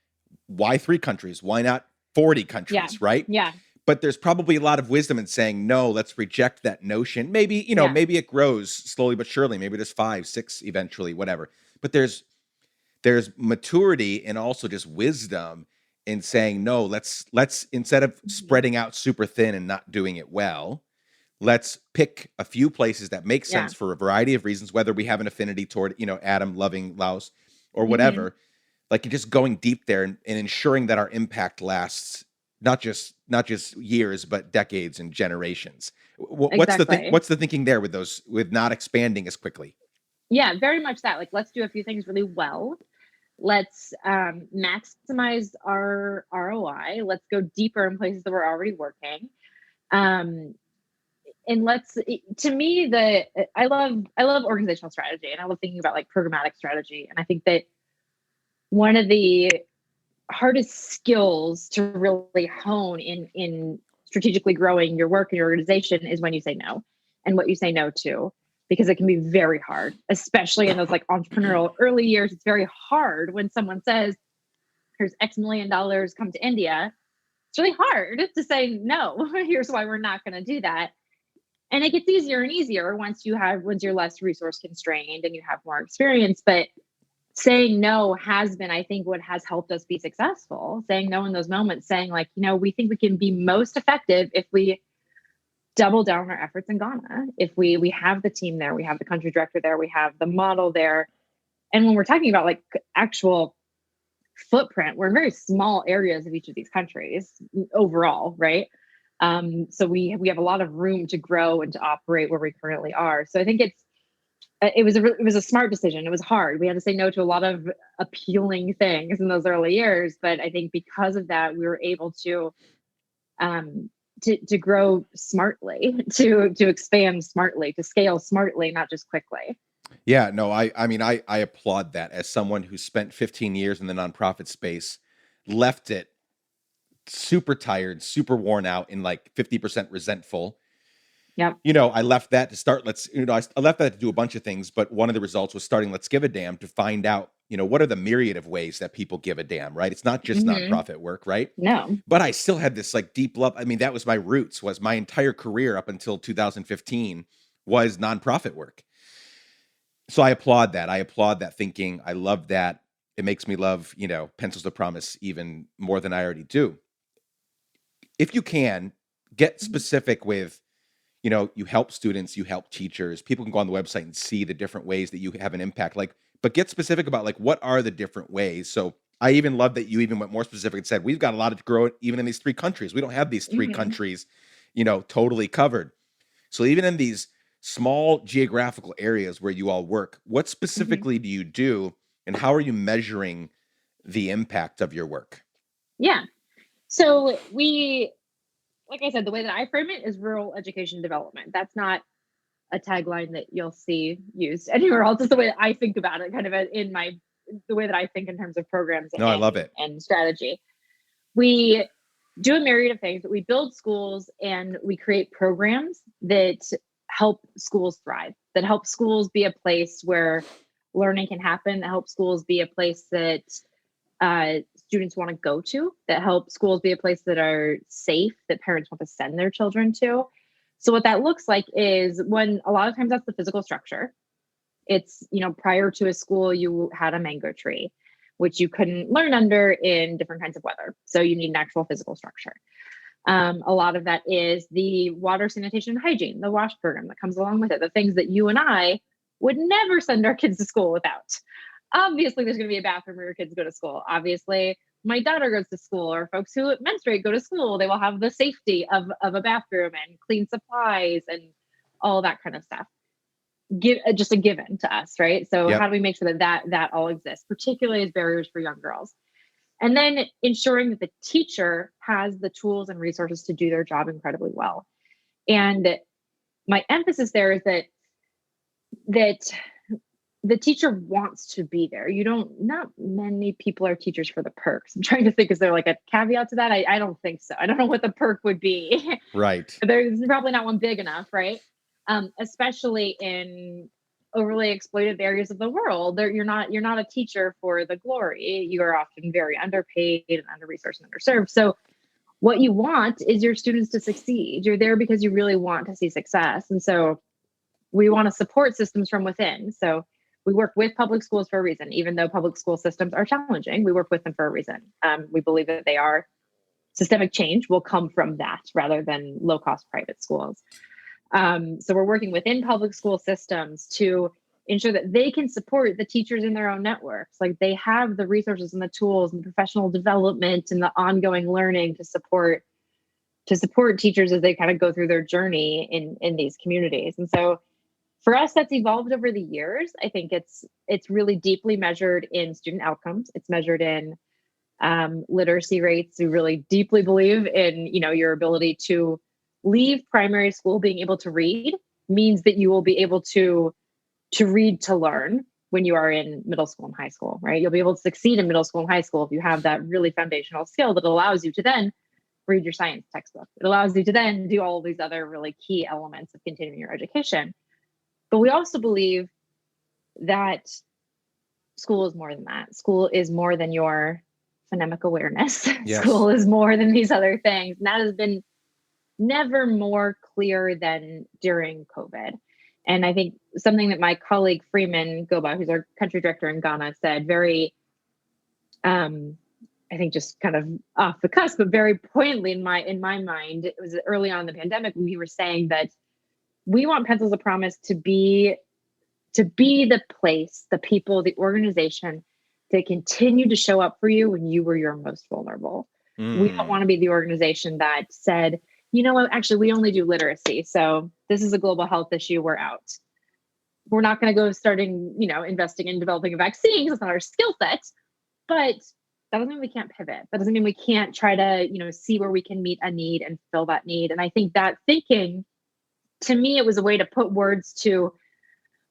why 3 countries? Why not 40 Yeah. countries, right? Yeah. But there's probably a lot of wisdom in saying, no, let's reject that notion. Maybe, Yeah. maybe it grows slowly but surely. Maybe there's 5, 6 eventually, whatever. But there's maturity and also just wisdom in saying, no, let's instead of spreading out super thin and not doing it well, let's pick a few places that make Yeah. sense for a variety of reasons, whether we have an affinity toward, Adam loving Laos or Mhm. whatever. Like, just going deep there and ensuring that our impact lasts not just years, but decades and generations. Exactly. What's the thinking there with not expanding as quickly? Yeah, very much that. Like, let's do a few things really well. Let's maximize our ROI. Let's go deeper in places that we're already working. Um, and to me, I love organizational strategy, and I love thinking about like programmatic strategy. And I think that one of the hardest skills to really hone in strategically growing your work and your organization is when you say no, and what you say no to, because it can be very hard, especially in those like entrepreneurial early years. It's very hard when someone says, here's X million dollars, come to India. It's really hard to say no. Here's why we're not going to do that. And it gets easier and easier once you're less resource constrained and you have more experience. But saying no has been, I think, what has helped us be successful. Saying no in those moments, saying like, we think we can be most effective if we double down our efforts in Ghana. If we have the team there, we have the country director there, we have the model there. And when we're talking about like actual footprint, we're in very small areas of each of these countries overall, right? So we have a lot of room to grow and to operate where we currently are. So I think it was a smart decision. It was hard. We had to say no to a lot of appealing things in those early years, but I think because of that, we were able to grow smartly, to expand smartly, to scale smartly, not just quickly. Yeah, no, I mean, I applaud that as someone who spent 15 years in the nonprofit space, left it super tired, super worn out, and like 50% resentful. Yep. I left that to start. I left that to do a bunch of things, but one of the results was starting Let's Give a Damn to find out, what are the myriad of ways that people give a damn, right? It's not just nonprofit work, right? No. But I still had this like deep love. I mean, that was my roots, was my entire career up until 2015 was nonprofit work. So I applaud that. I applaud that thinking. I love that. It makes me love, Pencils of Promise even more than I already do. If you can, get specific with, you help students, you help teachers. People can go on the website and see the different ways that you have an impact. But get specific about like, what are the different ways? So I even love that you even went more specific and said, we've got a lot to grow even in these 3 countries. We don't have these 3 countries, totally covered. So even in these small geographical areas where you all work, what specifically do you do, and how are you measuring the impact of your work? Yeah. So like I said, the way that I frame it is rural education development. That's not a tagline that you'll see used anywhere else. It's the way that I think about it, kind of the way that I think in terms of programs No, I love it. And strategy. We do a myriad of things, but we build schools and we create programs that help schools thrive, that help schools be a place where learning can happen, that help schools be a place that students want to go to, that help schools be a place that are safe, that parents want to send their children to. So what that looks like is, when a lot of times that's the physical structure. It's, prior to a school, you had a mango tree, which you couldn't learn under in different kinds of weather. So you need an actual physical structure. A lot of that is the water, sanitation, and hygiene, the WASH program that comes along with it, the things that you and I would never send our kids to school without. Obviously, there's going to be a bathroom where your kids go to school. Obviously, my daughter goes to school, or folks who menstruate go to school. They will have the safety of a bathroom and clean supplies and all that kind of stuff. Just a given to us, right? So How do we make sure that all exists, particularly as barriers for young girls? And then ensuring that the teacher has the tools and resources to do their job incredibly well. And my emphasis there is that the teacher wants to be there. Not many people are teachers for the perks. I'm trying to think, is there like a caveat to that? I don't think so. I don't know what the perk would be. Right. There's probably not one big enough, right? Especially in overly exploited areas of the world. You're not a teacher for the glory. You are often very underpaid and under-resourced and underserved. So what you want is your students to succeed. You're there because you really want to see success. And so we want to support systems from within. So we work with public schools for a reason. Even though public school systems are challenging, we work with them for a reason. We believe that they are systemic change will come from that rather than low-cost private schools. So we're working within public school systems to ensure that they can support the teachers in their own networks. Like they have the resources and the tools and the professional development and the ongoing learning to support teachers as they kind of go through their journey in these communities. And so for us, that's evolved over the years. I think it's really deeply measured in student outcomes. It's measured in literacy rates. We really deeply believe in, your ability to leave primary school being able to read means that you will be able to read to learn when you are in middle school and high school, right? You'll be able to succeed in middle school and high school if you have that really foundational skill that allows you to then read your science textbook. It allows you to then do all of these other really key elements of continuing your education. But we also believe that school is more than that. School is more than your phonemic awareness. Yes. School is more than these other things. And that has been never more clear than during COVID. And I think something that my colleague Freeman Goba, who's our country director in Ghana, said very, I think just kind of off the cusp, but very poignantly in my mind, it was early on in the pandemic when we were saying that we want Pencils of Promise to be the place, the people, the organization that continue to show up for you when you were your most vulnerable. We don't want to be the organization that said, you know what, actually, we only do literacy. So this is a global health issue. We're out. We're not going to go starting, investing in developing a vaccine because it's not our skill set. But that doesn't mean we can't pivot. That doesn't mean we can't try to, see where we can meet a need and fill that need. And I think that thinking, to me, it was a way to put words to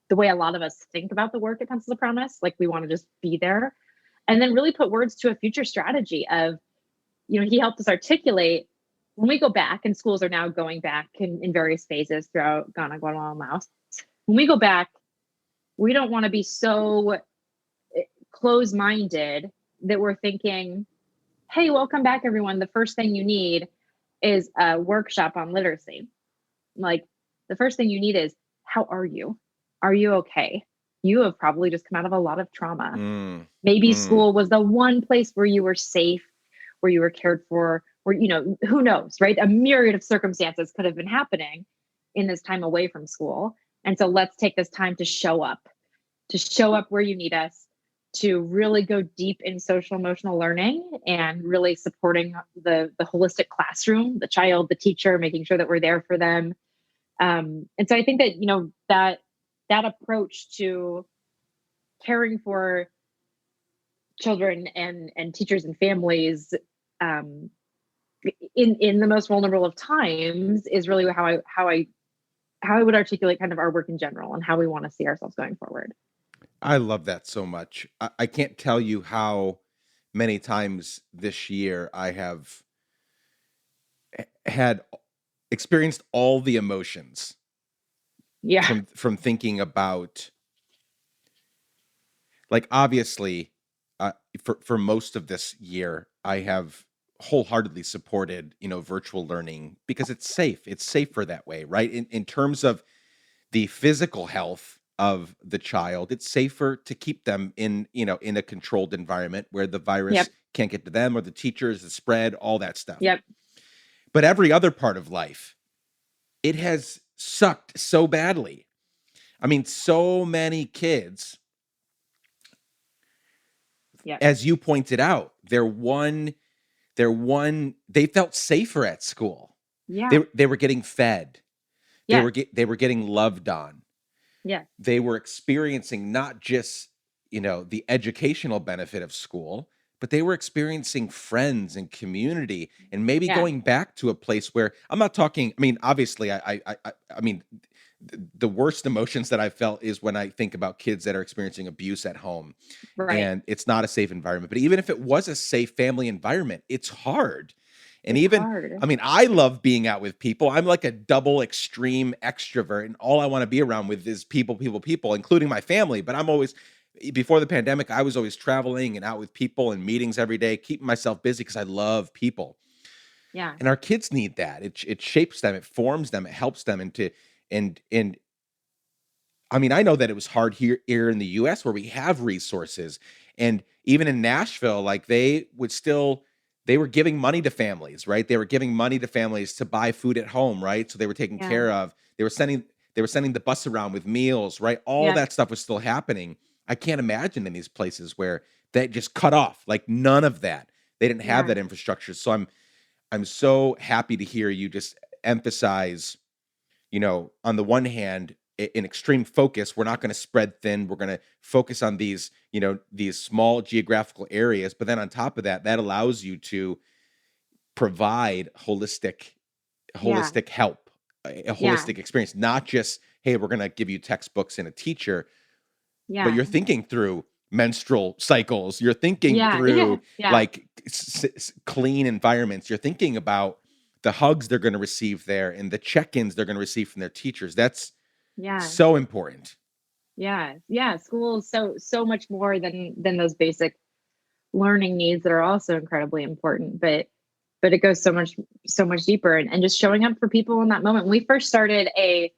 the way a lot of us think about the work at Pencils of Promise. Like we want to just be there. And then really put words to a future strategy of, he helped us articulate when we go back, and schools are now going back in various phases throughout Ghana, Guatemala, and Laos. When we go back, we don't want to be so close-minded that we're thinking, hey, welcome back, everyone. The first thing you need is a workshop on literacy. Like the first thing you need is, how are you? Are you okay? You have probably just come out of a lot of trauma. Maybe school was the one place where you were safe, where you were cared for, where, who knows, right? A myriad of circumstances could have been happening in this time away from school. And so let's take this time to show up where you need us, to really go deep in social emotional learning and really supporting the holistic classroom, the child, the teacher, making sure that we're there for them. And so I think that, that approach to caring for children and teachers and families in the most vulnerable of times is really how I would articulate kind of our work in general and how we want to see ourselves going forward. I love that so much. I can't tell you how many times this year I have had experienced all the emotions from thinking about, like, obviously, for most of this year, I have wholeheartedly supported, virtual learning because it's safe. It's safer that way, right? In terms of the physical health of the child, it's safer to keep them in a controlled environment where the virus can't get to them or the teachers, the spread, all that stuff. But every other part of life, it has sucked so badly. I mean, so many kids, as you pointed out, they felt safer at school. They were getting fed. They were getting loved on. They were experiencing not just, the educational benefit of school, but they were experiencing friends and community and maybe going back to a place where I'm not talking, I mean, obviously I mean, the worst emotions that I felt is when I think about kids that are experiencing abuse at home Right. and it's not a safe environment. But even if it was a safe family environment, it's hard. And It's even, hard. I mean, I love being out with people. I'm like a double extreme extrovert, and all I want to be around with is people, people, people, including my family. But I'm always, before the pandemic, I was always traveling and out with people and meetings every day, keeping myself busy because I love people. Yeah. And our kids need that. It shapes them, it forms them, it helps them into, and I mean, I know that it was hard here in the US where we have resources. And even in Nashville, like they were giving money to families, right? They were giving money to families to buy food at home, right? So they were taken Yeah. care of. They were sending the bus around with meals, right? All Yeah. that stuff was still happening. I can't imagine in these places where that just cut off, like none of that. They didn't have Yeah. that infrastructure. So I'm so happy to hear you just emphasize, on the one hand, in extreme focus, we're not going to spread thin. We're going to focus on these small geographical areas. But then on top of that, that allows you to provide Yeah. holistic help, a Yeah. holistic experience, not just, hey, we're going to give you textbooks and a teacher, but Yeah. you're thinking through menstrual cycles. You're thinking Yeah. Yeah. through Yeah. like clean environments. You're thinking about the hugs they're going to receive there and the check-ins they're going to receive from their teachers. That's Yeah. so important. Yeah. Yeah. School is so much more than those basic learning needs that are also incredibly important. But it goes so much deeper, and just showing up for people in that moment. When we first started a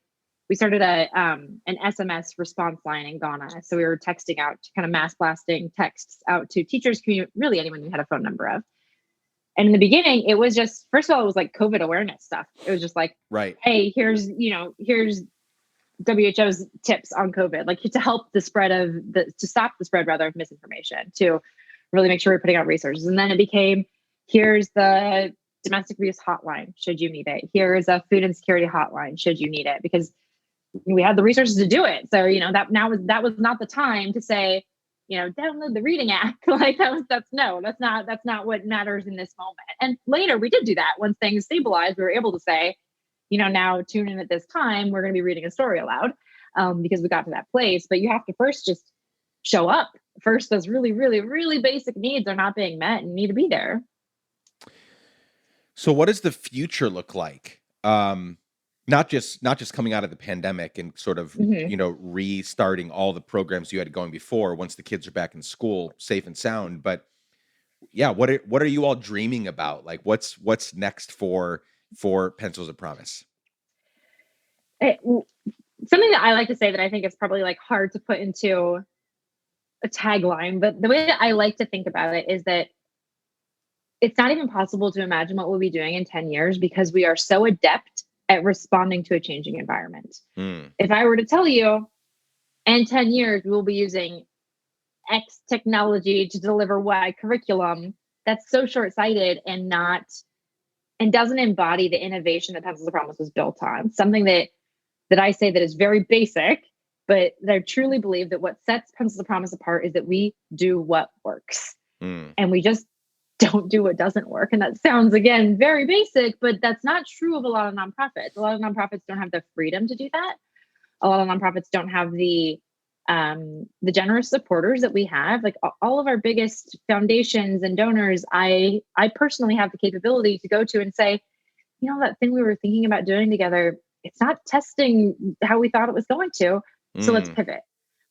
an SMS response line in Ghana. So we were texting out, kind of mass blasting texts out to teachers, really anyone who had a phone number of. And in the beginning, it was just, first of all, it was like COVID awareness stuff. It was just like, Right. hey, here's WHO's tips on COVID, like to help the spread to stop the spread rather of misinformation, to really make sure we're putting out resources. And then it became, here's the domestic abuse hotline, should you need it. Here's a food insecurity hotline, should you need it, because we had the resources to do it. So, that was not the time to say, download the reading app. Like that's not what matters in this moment. And later we did do that. Once things stabilized, we were able to say, now tune in at this time, we're going to be reading a story aloud, because we got to that place. But you have to first just show up. First, those really, really, really basic needs are not being met and you need to be there. So what does the future look like? Not just coming out of the pandemic and sort of, Hmm. restarting all the programs you had going before once the kids are back in school, safe and sound. But yeah, what are you all dreaming about? Like what's next for Pencils of Promise? Something that I like to say that I think is probably like hard to put into a tagline, but the way that I like to think about it is that it's not even possible to imagine what we'll be doing in 10 years because we are so adept at responding to a changing environment. Mm, If I were to tell you in 10 years, we'll be using X technology to deliver Y curriculum, that's so short-sighted and doesn't embody the innovation that Pencils of Promise was built on. Something that I say that is very basic, but that I truly believe that what sets Pencils of Promise apart is that we do what works. mm, And we just don't do what doesn't work. And that sounds, again, very basic, but that's not true of a lot of nonprofits. A lot of nonprofits don't have the freedom to do that. A lot of nonprofits don't have the generous supporters that we have. Like all of our biggest foundations and donors, I personally have the capability to go to and say, that thing we were thinking about doing together, it's not testing how we thought it was going to. So let's mm. pivot.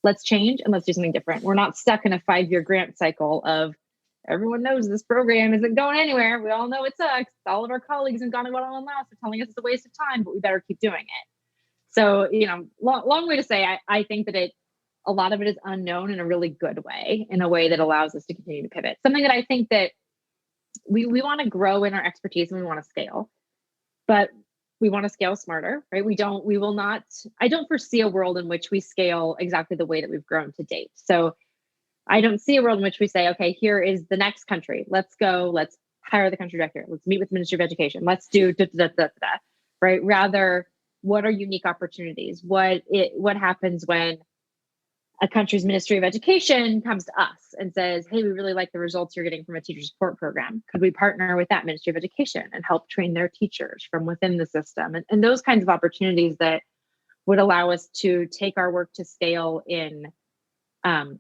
Let's change and let's do something different. We're not stuck in a 5-year grant cycle of everyone knows this program isn't going anywhere. We all know it sucks. All of our colleagues in Guatemala and Laos are telling us it's a waste of time, but we better keep doing it. So, long way to say, I think that a lot of it is unknown in a really good way, in a way that allows us to continue to pivot. Something that I think that we want to grow in our expertise and we want to scale, but we want to scale smarter, right? I don't foresee a world in which we scale exactly the way that we've grown to date. So I don't see a world in which we say, okay, here is the next country. Let's go. Let's hire the country director. Let's meet with the Ministry of Education. Let's do da, da, da, da, da, right? Rather, what are unique opportunities? What happens when a country's Ministry of Education comes to us and says, hey, we really like the results you're getting from a teacher support program. Could we partner with that Ministry of Education and help train their teachers from within the system? And those kinds of opportunities that would allow us to take our work to scale in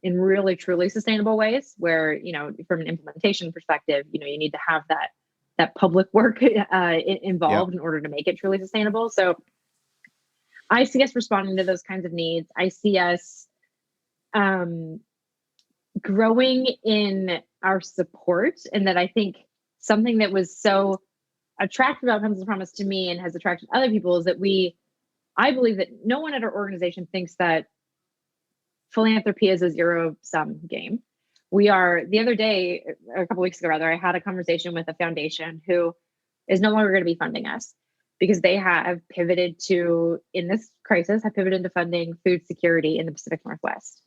really truly sustainable ways where, from an implementation perspective, you need to have that public work Yep. involved in order to make it truly sustainable. So I see us responding to those kinds of needs. I see us growing in our support, and that I think something that was so attractive about Pencils of Promise to me and has attracted other people is that I believe that no one at our organization thinks that philanthropy is a zero-sum game. The other day, a couple weeks ago rather, I had a conversation with a foundation who is no longer going to be funding us because they have pivoted to, in this crisis, have pivoted to funding food security in the Pacific Northwest.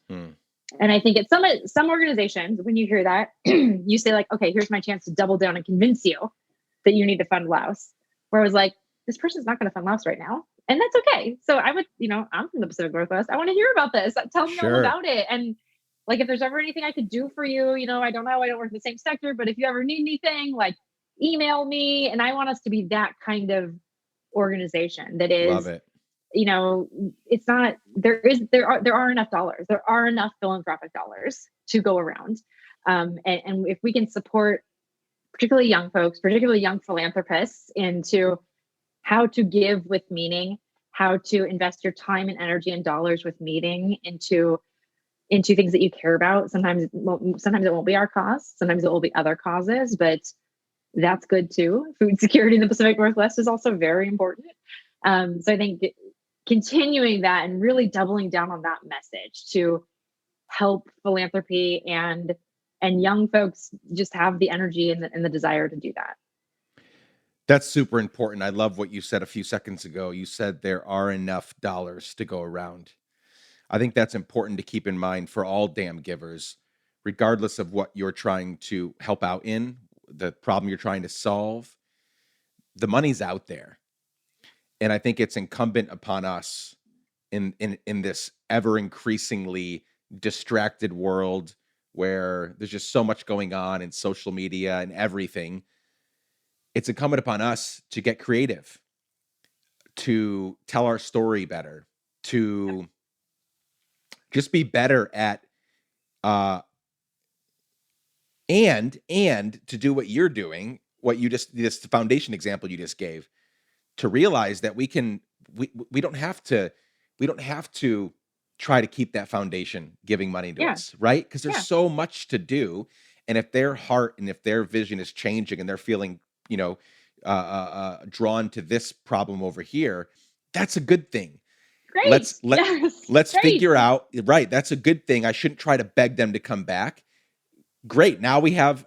And I think at some organizations, when you hear that, you say like, okay, here's my chance to double down and convince you that you need to fund Laos. Where I was like, this person's not going to fund Laos right now. And that's okay. So I would, I'm from the Pacific Northwest. I want to hear about this. Tell me all about it. And like, if there's ever anything I could do for you, I don't know, I don't work in the same sector, but if you ever need anything, like email me. And I want us to be that kind of organization that is, Love it. It's not, there are enough dollars. There are enough philanthropic dollars to go around. And if we can support particularly young folks, particularly young philanthropists, into how to give with meaning, how to invest your time and energy and dollars with meaning into things that you care about. Sometimes it won't be our cause. Sometimes it will be other causes, but that's good too. Food security in the Pacific Northwest is also very important. So I think continuing that and really doubling down on that message to help philanthropy and young folks just have the energy and the desire to do that. That's super important. I love what you said a few seconds ago. You said there are enough dollars to go around. I think that's important to keep in mind for all damn givers, regardless of what you're trying to help out in, the problem you're trying to solve. The money's out there. And I think it's incumbent upon us in this ever increasingly distracted world where there's just so much going on in social media and everything. It's incumbent upon us to get creative, to tell our story better, to just be better at and to do what you're doing, what you just, this foundation example you just gave, to realize that we don't have to try to keep that foundation giving money to us, right? Because there's so much to do. And if their heart and if their vision is changing and they're feeling, drawn to this problem over here, that's a good thing. Great. Let's figure out, right? That's a good thing. I shouldn't try to beg them to come back. Great. Now we have,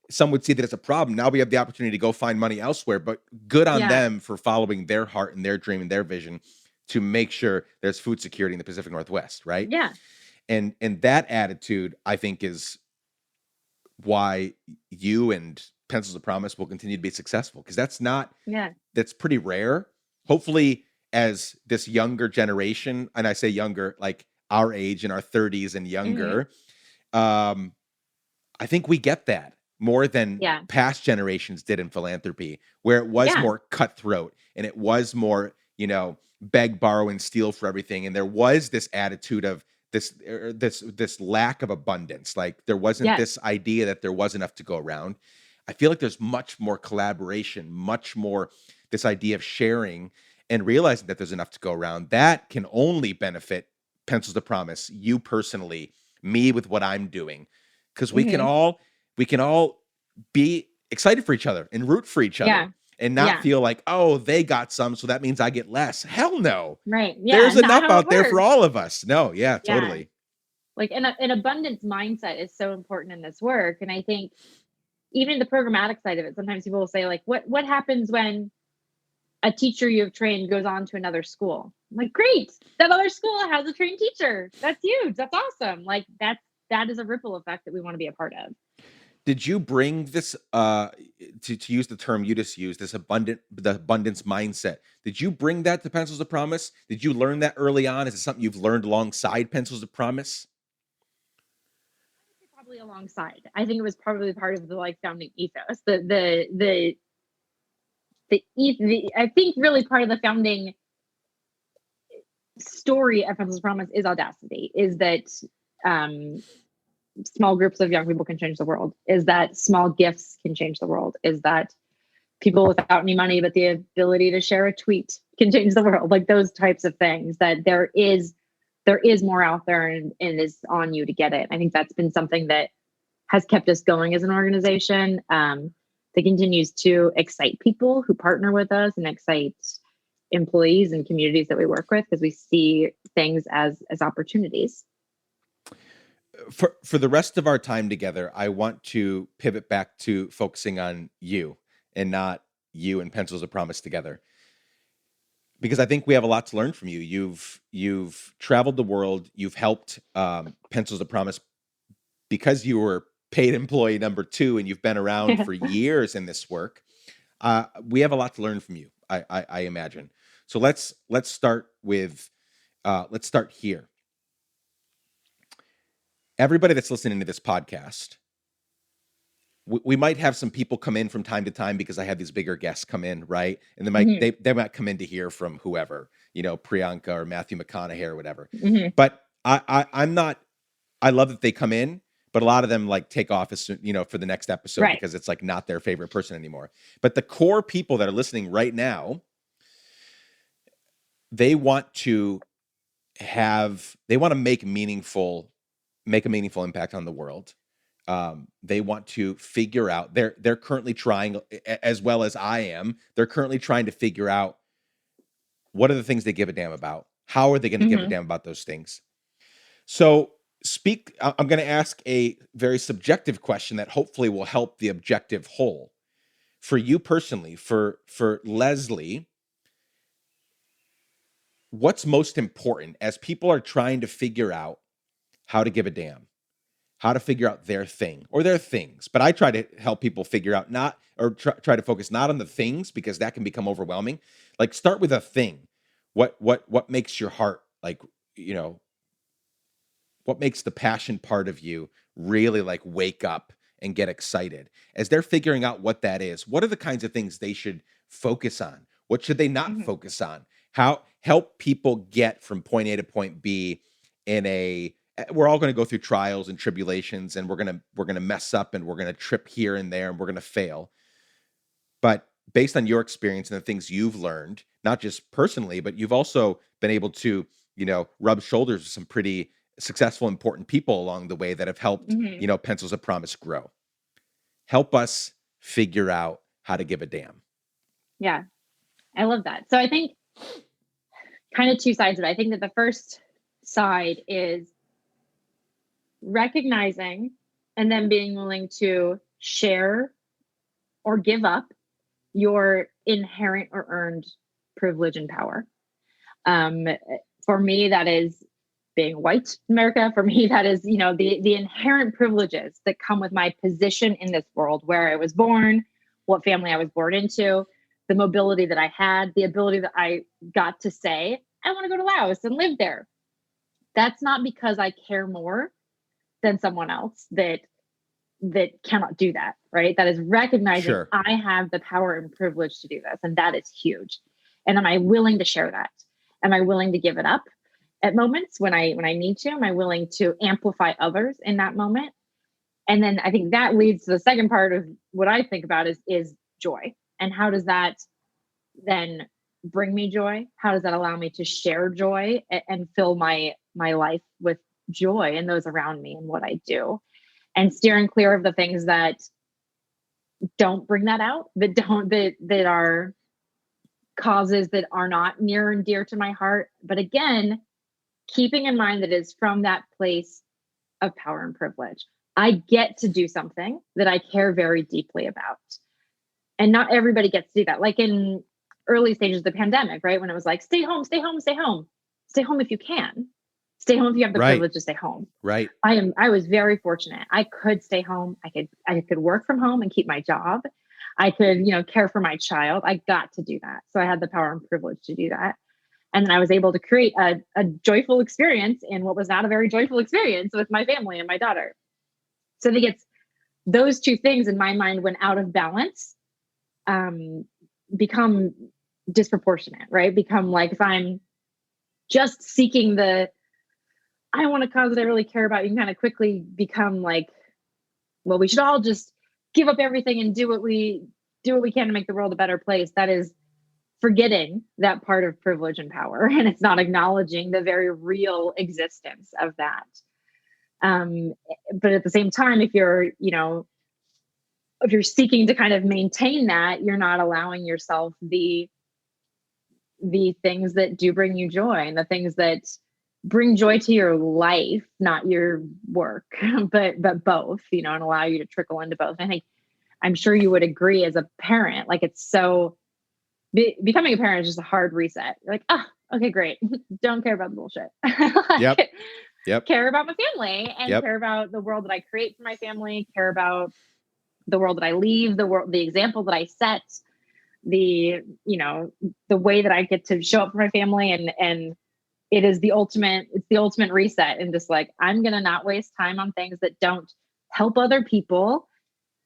some would see that it's a problem. Now we have the opportunity to go find money elsewhere, but good on them for following their heart and their dream and their vision to make sure there's food security in the Pacific Northwest, right? Yeah. And that attitude, I think, is why you and Pencils of Promise will continue to be successful, because that's pretty rare. Hopefully, as this younger generation, and I say younger, like our age, in our 30s and younger, I think we get that more than past generations did in philanthropy, where it was more cutthroat and it was more, beg, borrow, and steal for everything. And there was this attitude of this lack of abundance. Like there wasn't this idea that there was enough to go around. I feel like there's much more collaboration, much more this idea of sharing and realizing that there's enough to go around. That can only benefit Pencils of Promise, you personally, me with what I'm doing, because we can all be excited for each other and root for each other. And not feel like, oh, they got some, so that means I get less. Hell no. Right. Yeah. There's enough out there for all of us. No. Yeah, totally. Like an abundance mindset is so important in this work. And I think even the programmatic side of it, sometimes people will say like, what happens when a teacher you've trained goes on to another school? I'm like, great. That other school has a trained teacher. That's huge. That's awesome. Like that is a ripple effect that we want to be a part of. Did you bring this, to use the term you just used, the abundance mindset? Did you bring that to Pencils of Promise? Did you learn that early on? Is it something you've learned alongside Pencils of Promise? Probably alongside. I think it was probably part of the founding ethos. I think really part of the founding story of Pencils Promise is audacity, is that small groups of young people can change the world, is that small gifts can change the world, is that people without any money but the ability to share a tweet can change the world. Like those types of things, that there is more out there, and is on you to get it. I think that's been something that has kept us going as an organization, that continues to excite people who partner with us and excite employees and communities that we work with, because we see things as opportunities. For the rest of our time together, I want to pivot back to focusing on you and not you and Pencils of Promise together, because I think we have a lot to learn from you. You've traveled the world. You've helped Pencils of Promise because you were paid employee number 2, and you've been around for years in this work. We have a lot to learn from you, I imagine. So let's start here. Everybody that's listening to this podcast, we might have some people come in from time to time, because I have these bigger guests come in, right? And they might come in to hear from whoever, Priyanka or Matthew McConaughey or whatever. But I love that they come in, but a lot of them like take off as soon, for the next episode, right? Because it's like not their favorite person anymore. But the core people that are listening right now, they want to make a meaningful impact on the world. They want to figure out, they're currently trying, as well as I am, they're currently trying to figure out what are the things they give a damn about? How are they going to give a damn about those things? So I'm going to ask a very subjective question that hopefully will help the objective whole. For you personally, for Leslie, what's most important as people are trying to figure out how to give a damn, how to figure out their thing or their things? But I try to help people figure out try to focus not on the things, because that can become overwhelming. Like, start with a thing. What makes your heart, like, what makes the passion part of you really like wake up and get excited? As they're figuring out what that is, what are the kinds of things they should focus on? What should they not focus on? How help people get from point A to point B we're all going to go through trials and tribulations, and we're going to mess up, and we're going to trip here and there, and we're going to fail. But based on your experience and the things you've learned, not just personally, but you've also been able to, rub shoulders with some pretty successful, important people along the way that have helped, Pencils of Promise grow. Help us figure out how to give a damn. Yeah, I love that. So I think kind of two sides of it. I think that the first side is recognizing and then being willing to share or give up your inherent or earned privilege and power. For me, that is being white in America. For me, that is, the inherent privileges that come with my position in this world, where I was born, what family I was born into, the mobility that I had, the ability that I got to say, I want to go to Laos and live there. That's not because I care more than someone else that cannot do that, right? That is recognizing I have the power and privilege to do this. And that is huge. And am I willing to share that? Am I willing to give it up at moments when I need to? Am I willing to amplify others in that moment? And then I think that leads to the second part of what I think about is joy. And how does that then bring me joy? How does that allow me to share joy and fill my life with joy and those around me and what I do? And steering clear of the things that don't bring that out, that are causes that are not near and dear to my heart. But again, keeping in mind that it's from that place of power and privilege. I get to do something that I care very deeply about. And not everybody gets to do that. Like in early stages of the pandemic, right? When it was like, stay home, stay home, stay home. Stay home if you can. Stay home if you have the privilege to stay home. Right. I was very fortunate. I could stay home. I could work from home and keep my job. I could, care for my child. I got to do that. So I had the power and privilege to do that. And then I was able to create a joyful experience in what was not a very joyful experience with my family and my daughter. So I think it's those two things in my mind, when out of balance, become disproportionate, right? Become like, if I'm just seeking I want a cause that I really care about, you can kind of quickly become like, well, we should all just give up everything and do what we can to make the world a better place. That is forgetting that part of privilege and power, and it's not acknowledging the very real existence of that. But at the same time, if you're seeking to kind of maintain that, you're not allowing yourself the things that do bring you joy, and the things that bring joy to your life, not your work, but both, and allow you to trickle into both. I think, I'm sure you would agree, as a parent, like, it's so becoming a parent is just a hard reset. You're like, okay, great. Don't care about the bullshit. Yep. Care about my family, and Yep. care about the world that I create for my family, care about the world that I leave, the example that I set, the way that I get to show up for my family. And it's the ultimate reset. And just like, I'm going to not waste time on things that don't help other people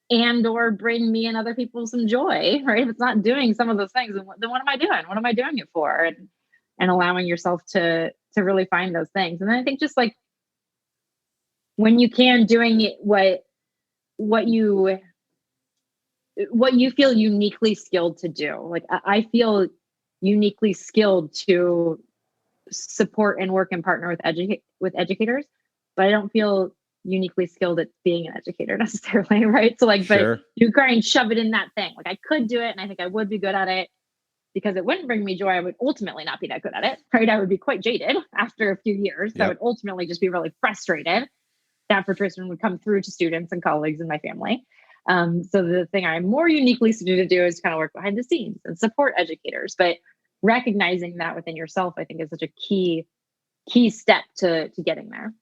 and or bring me and other people some joy, right? If it's not doing some of those things, then what am I doing? What am I doing it for? And allowing yourself to really find those things. And then I think, just like, when you can, doing it, what you feel uniquely skilled to do. Like, I feel uniquely skilled to support and work and partner with educators, but I don't feel uniquely skilled at being an educator necessarily, right? So like, Sure. but you try and shove it in that thing. Like, I could do it, and I think I would be good at it, because it wouldn't bring me joy. I would ultimately not be that good at it, right? I would be quite jaded after a few years. Yep. I would ultimately just be really frustrated. That frustration would come through to students and colleagues in my family. So the thing I'm more uniquely suited to do is kind of work behind the scenes and support educators. But recognizing that within yourself, I think, is such a key step to getting there.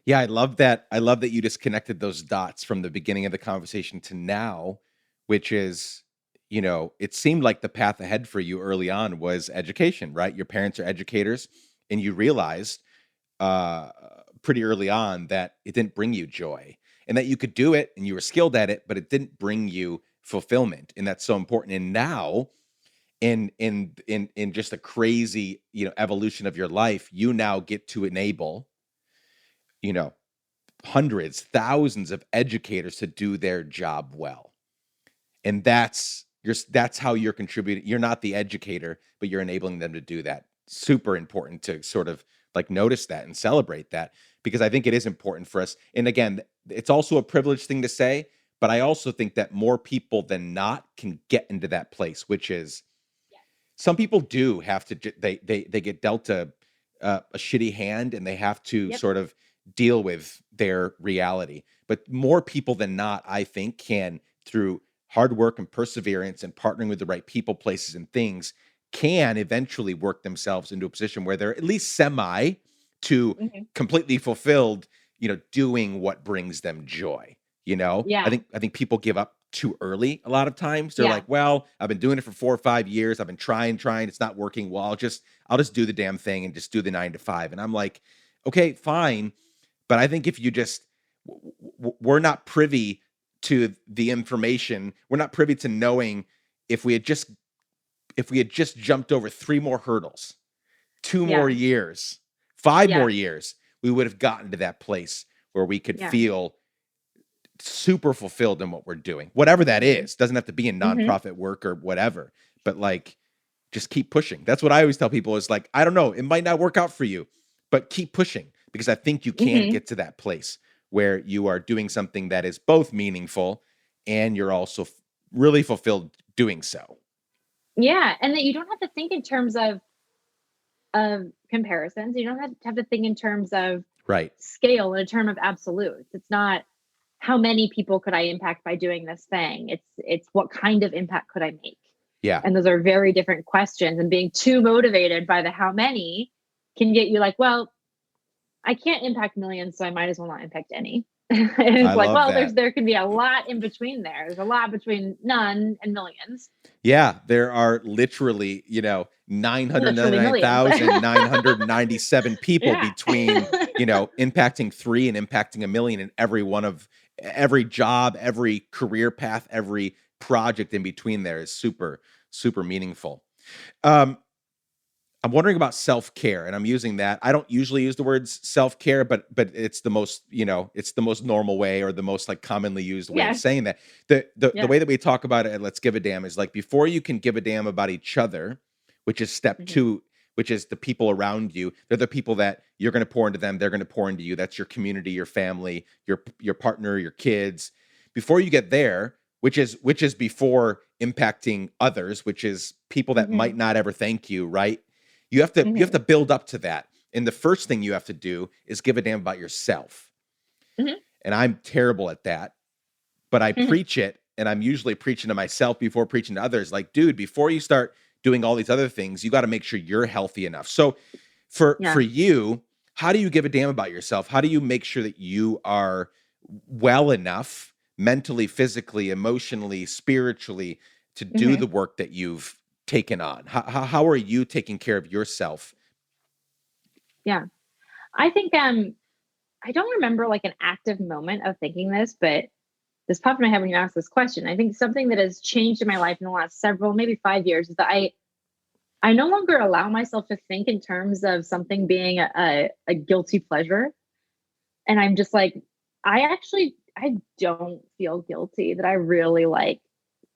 Yeah, I love that. I love that you just connected those dots from the beginning of the conversation to now, which is, it seemed like the path ahead for you early on was education, right? Your parents are educators, and you realized pretty early on that it didn't bring you joy, and that you could do it and you were skilled at it, but it didn't bring you fulfillment. And that's so important. And now, in just a crazy, evolution of your life, you now get to enable, hundreds, thousands of educators to do their job well. And that's how you're contributing. You're not the educator, but you're enabling them to do that. Super important to sort of like notice that and celebrate that, because I think it is important for us. And again, it's also a privileged thing to say, but I also think that more people than not can get into that place, which is, some people do have to, they get dealt a shitty hand, and they have to sort of deal with their reality. But more people than not, I think, can, through hard work and perseverance and partnering with the right people, places, and things, can eventually work themselves into a position where they're at least semi to completely fulfilled, doing what brings them joy. Yeah. I think people give up too early a lot of times. They're like, well, I've been doing it for 4 or 5 years. I've been trying, it's not working. Well, I'll just do the damn thing and just do the 9 to 5. And I'm like, okay, fine. But I think if you just, we're not privy to the information. We're not privy to knowing if we had just jumped over 3 more hurdles, 2 more years, 5 more years, we would have gotten to that place where we could feel super fulfilled in what we're doing, whatever that is. Doesn't have to be in nonprofit work or whatever, but like, just keep pushing. That's what I always tell people, is like, I don't know, it might not work out for you, but keep pushing, because I think you can get to that place where you are doing something that is both meaningful and you're also really fulfilled doing so. Yeah. And that you don't have to think in terms of comparisons. You don't have to think in terms of scale, in a term of absolutes. It's not, how many people could I impact by doing this thing? It's what kind of impact could I make? Yeah. And those are very different questions. And being too motivated by the how many can get you like, well, I can't impact millions, so I might as well not impact any. And it's like, well, there can be a lot in between there. There's a lot between none and millions. Yeah, there are literally, 999,997 people between, impacting 3 and impacting 1 million, in every job, every career path, every project in between there is super, super meaningful. I'm wondering about self-care, and I'm using that. I don't usually use the words self-care, but it's the most, it's the most normal way, or the most like commonly used way of Yeah. saying that. The Yeah. way that we talk about it at Let's Give a Damn is like, before you can give a damn about each other, which is step Hmm. 2, which is the people around you. They're the people that you're going to pour into them, they're going to pour into you. That's your community, your family, your partner, your kids. Before you get there, which is before impacting others, which is people that Hmm. might not ever thank you, right? You have to Hmm. build up to that. And the first thing you have to do is give a damn about yourself. Hmm. And I'm terrible at that, but I preach it, and I'm usually preaching to myself before preaching to others. Like, dude, before you start doing all these other things, you got to make sure you're healthy enough. So for Yeah. you, how do you give a damn about yourself? How do you make sure that you are well enough mentally, physically, emotionally, spiritually to do Hmm. the work that you've taken on? How are you taking care of yourself? Yeah. I think I don't remember like an active moment of thinking this, but this popped in my head when you asked this question. I think something that has changed in my life in the last several, maybe 5 years, is that I no longer allow myself to think in terms of something being a guilty pleasure. And I'm just like, I don't feel guilty that I really like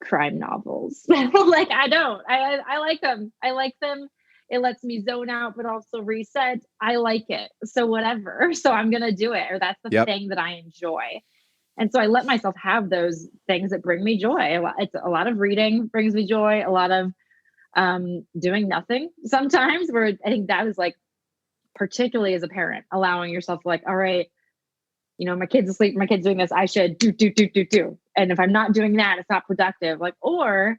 crime novels. Like I don't. I like them. I like them. It lets me zone out, but also reset. I like it. So whatever. So I'm gonna do it. Or that's the Yep. thing that I enjoy. And so I let myself have those things that bring me joy. It's a lot of reading brings me joy. A lot of doing nothing sometimes. Where I think that is like, particularly as a parent, allowing yourself to like, all right, my kid's asleep, my kid's doing this, I should do. And if I'm not doing that, it's not productive. Like, or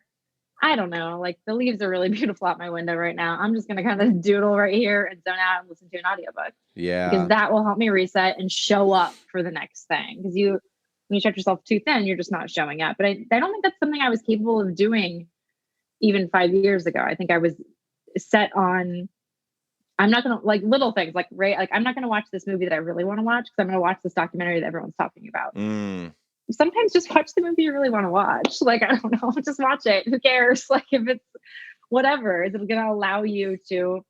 I don't know, like the leaves are really beautiful out my window right now. I'm just gonna kind of doodle right here and zone out and listen to an audiobook, because Yeah. that will help me reset and show up for the next thing. Because when you stretch yourself too thin, you're just not showing up. But I don't think that's something I was capable of doing even 5 years ago. I think I was set on, I'm not gonna like little things like, right, like I'm not gonna watch this movie that I really want to watch because I'm gonna watch this documentary that everyone's talking about. Mm. Sometimes just watch the movie you really want to watch. Like, I don't know, just watch it. Who cares? Like, if it's whatever, is it gonna allow you to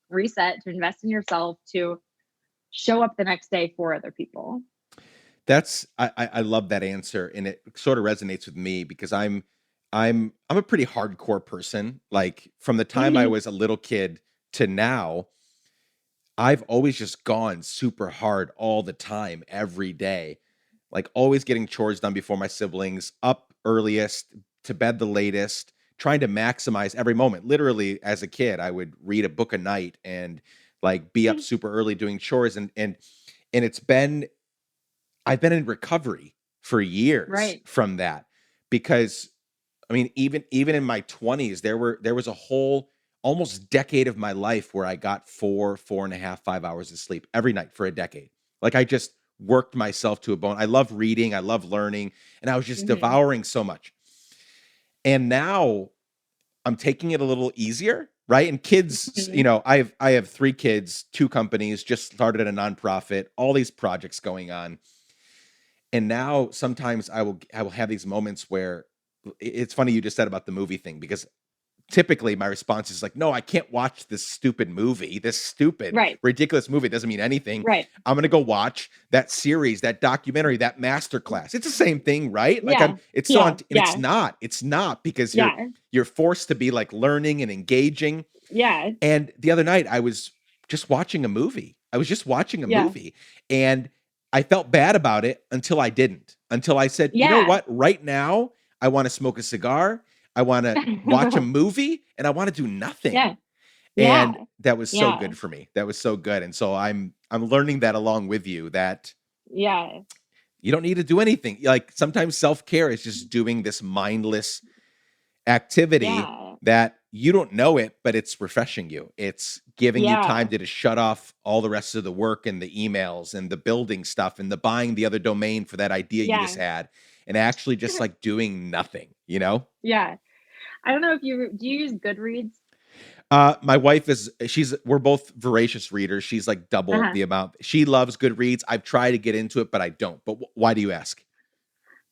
reset, to invest in yourself, to show up the next day for other people? I love that answer, and it sort of resonates with me because I'm a pretty hardcore person. Like, from the time I Hmm. was a little kid to now, I've always just gone super hard all the time, every day. Like, always getting chores done before my siblings, up earliest, to bed the latest, trying to maximize every moment. Literally, as a kid, I would read a book a night and like be up super early doing chores, and I've been in recovery for years Right. from that, because I mean, even in my 20s, there was a whole almost decade of my life where I got 4.5, 5 hours of sleep every night for a decade. Like, I just worked myself to a bone. I love reading, I love learning, and I was just Hmm. devouring so much. And now I'm taking it a little easier, right? And kids, Hmm. I have 3 kids, 2 companies, just started a nonprofit, all these projects going on. And now sometimes I will have these moments where it's funny you just said about the movie thing, because typically my response is like, no, I can't watch this stupid movie, this stupid, Right. ridiculous movie. It doesn't mean anything. Right. I'm going to go watch that series, that documentary, that masterclass. It's the same thing, right? Like, Yeah. it's still on, Yeah. and it's Yeah. not, because you're, Yeah. you're forced to be like learning and engaging. Yeah. And the other night I was just watching a movie. I was just watching a Yeah. movie, and I felt bad about it until I didn't. Until I said, "You know Yeah. what? Right now, I want to smoke a cigar. I want to watch a movie, and I want to do nothing." Yeah. Yeah. And that was so Yeah. good for me. That was so good. And so I'm learning that along with you, that Yeah. you don't need to do anything. Like, sometimes self-care is just doing this mindless activity Yeah. that you don't know it, but it's refreshing you. It's giving you time Yeah. to just shut off all the rest of the work and the emails and the building stuff and the buying the other domain for that idea you just Yeah. had, and actually just like doing nothing, you know? Yeah. I don't know if do you use Goodreads? My wife we're both voracious readers. She's like double Uh-huh. the amount. She loves Goodreads. I've tried to get into it, but I don't. But why do you ask?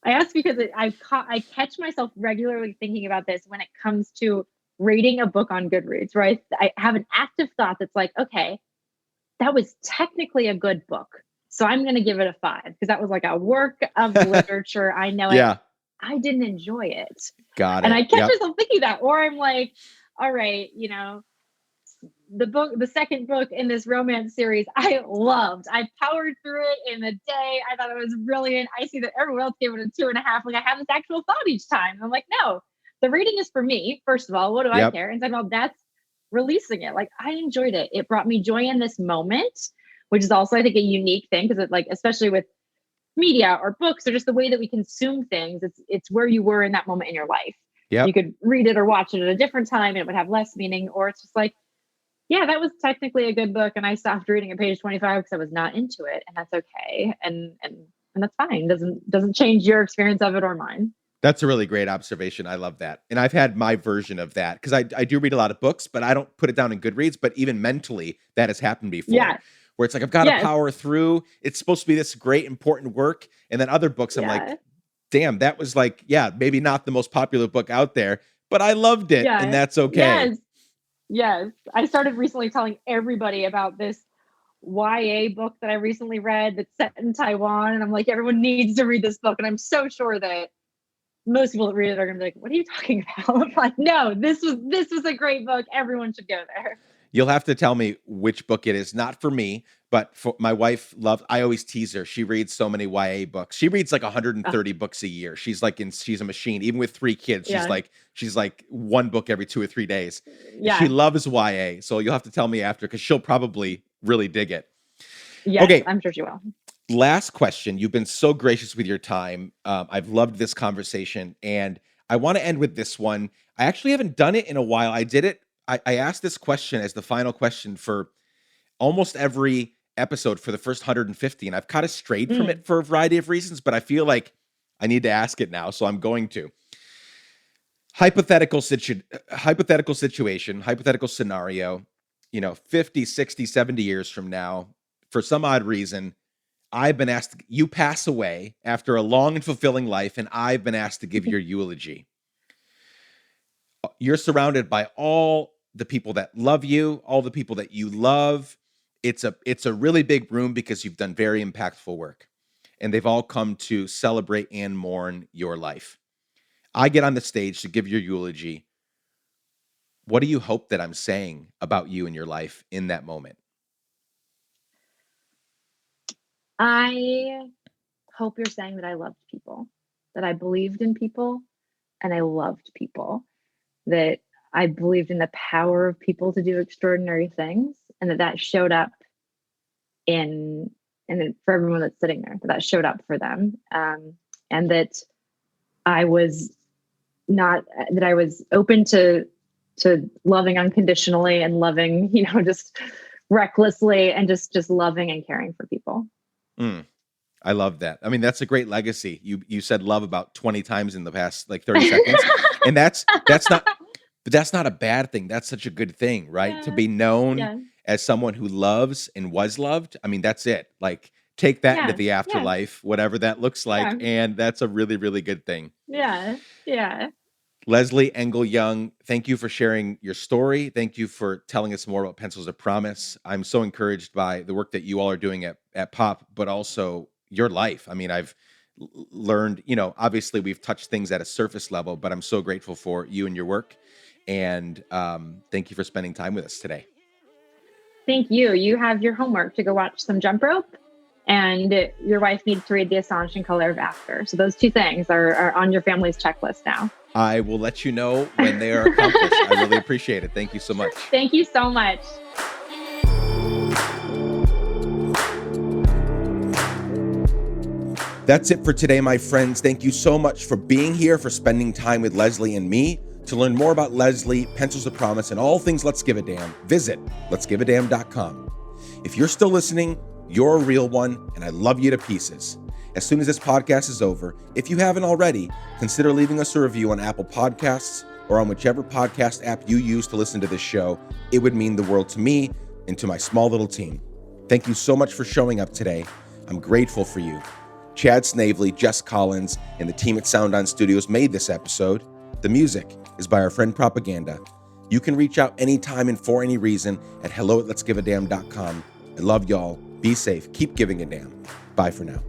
I ask because I catch myself regularly thinking about this when it comes to rating a book on Goodreads, where I have an active thought that's like, okay, that was technically a good book, so I'm going to give it a 5 because that was like a work of literature. I know it. Yeah. I didn't enjoy it. Got And it. I catch myself thinking that, or I'm like, all right, the second book in this romance series, I loved. I powered through it in a day. I thought it was brilliant. I see that everyone else gave it a 2.5. Like, I have this actual thought each time. I'm like, no, the reading is for me. First of all, what do I care? And second of all, that's releasing it. Like, I enjoyed it. It brought me joy in this moment, which is also, I think, a unique thing, because it, like, especially with media or books or just the way that we consume things, it's where you were in that moment in your life. You could read it or watch it at a different time and it would have less meaning, or it's just like, yeah, that was technically a good book and I stopped reading at page 25 because I was not into it, and that's okay, and that's fine. Doesn't change your experience of it or mine. That's a really great observation. I love that. And I've had my version of that, because I do read a lot of books, but I don't put it down in Goodreads. But even mentally, that has happened before. Yeah. Where it's like, I've got to power through. It's supposed to be this great, important work. And then other books, I'm like, damn, that was like, maybe not the most popular book out there, but I loved it. And that's okay. Yes. I started recently telling everybody about this YA book that I recently read that's set in Taiwan. And I'm like, everyone needs to read this book. And I'm so sure that most people that read it are going to be like, what are you talking about? I'm like, no, this was a great book. Everyone should go there. You'll have to tell me which book it is. Not for me, but for my wife. I always tease her. She reads so many YA books. She reads like 130 books a year. She's a machine. Even with 3 kids, she's like one book every 2 or 3 days. Yeah. She loves YA. So you'll have to tell me after, because she'll probably really dig it. Yes, okay. I'm sure she will. Last question. You've been so gracious with your time. I've loved this conversation, and I want to end with this one. I actually haven't done it in a while. I did it. I asked this question as the final question for almost every episode for the first 150, and I've kind of strayed from it for a variety of reasons, but I feel like I need to ask it now, so I'm going to. Hypothetical situation, hypothetical scenario, 50, 60, 70 years from now, for some odd reason, I've been asked, you pass away after a long and fulfilling life, and I've been asked to give your eulogy. You're surrounded by all the people that love you, all the people that you love. It's a really big room because you've done very impactful work, and they've all come to celebrate and mourn your life. I get on the stage to give your eulogy. What do you hope that I'm saying about you and your life in that moment? I hope you're saying that I loved people, that I believed in people, and I loved people, that I believed in the power of people to do extraordinary things, and that showed up for everyone that's sitting there, that showed up for them. And that I was open to loving unconditionally and loving, just recklessly, and just loving and caring for people. I love that. I mean, that's a great legacy. You said love about 20 times in the past, 30 seconds. And that's not a bad thing. That's such a good thing, right? To be known as someone who loves and was loved. I mean, that's it. Take that into the afterlife, whatever that looks like. Yeah. And that's a really, really good thing. Yeah. Yeah. Leslie Engle Young, thank you for sharing your story. Thank you for telling us more about Pencils of Promise. I'm so encouraged by the work that you all are doing at Pop, but also your life. I mean, I've learned, obviously we've touched things at a surface level, but I'm so grateful for you and your work. And thank you for spending time with us today. Thank you. You have your homework to go watch some jump rope, and your wife needs to read The Astonishing Color of After. So those 2 things are on your family's checklist now. I will let you know when they are accomplished. I really appreciate it. Thank you so much. Thank you so much. That's it for today, my friends. Thank you so much for being here, for spending time with Leslie and me. To learn more about Leslie, Pencils of Promise, and all things Let's Give a Damn, visit letsgiveadamn.com. If you're still listening, you're a real one, and I love you to pieces. As soon as this podcast is over, if you haven't already, consider leaving us a review on Apple Podcasts or on whichever podcast app you use to listen to this show. It would mean the world to me and to my small little team. Thank you so much for showing up today. I'm grateful for you. Chad Snavely, Jess Collins, and the team at Sound On Studios made this episode. The music is by our friend Propaganda. You can reach out anytime and for any reason at hello@letsgiveadamn.com. I love y'all. Be safe. Keep giving a damn. Bye for now.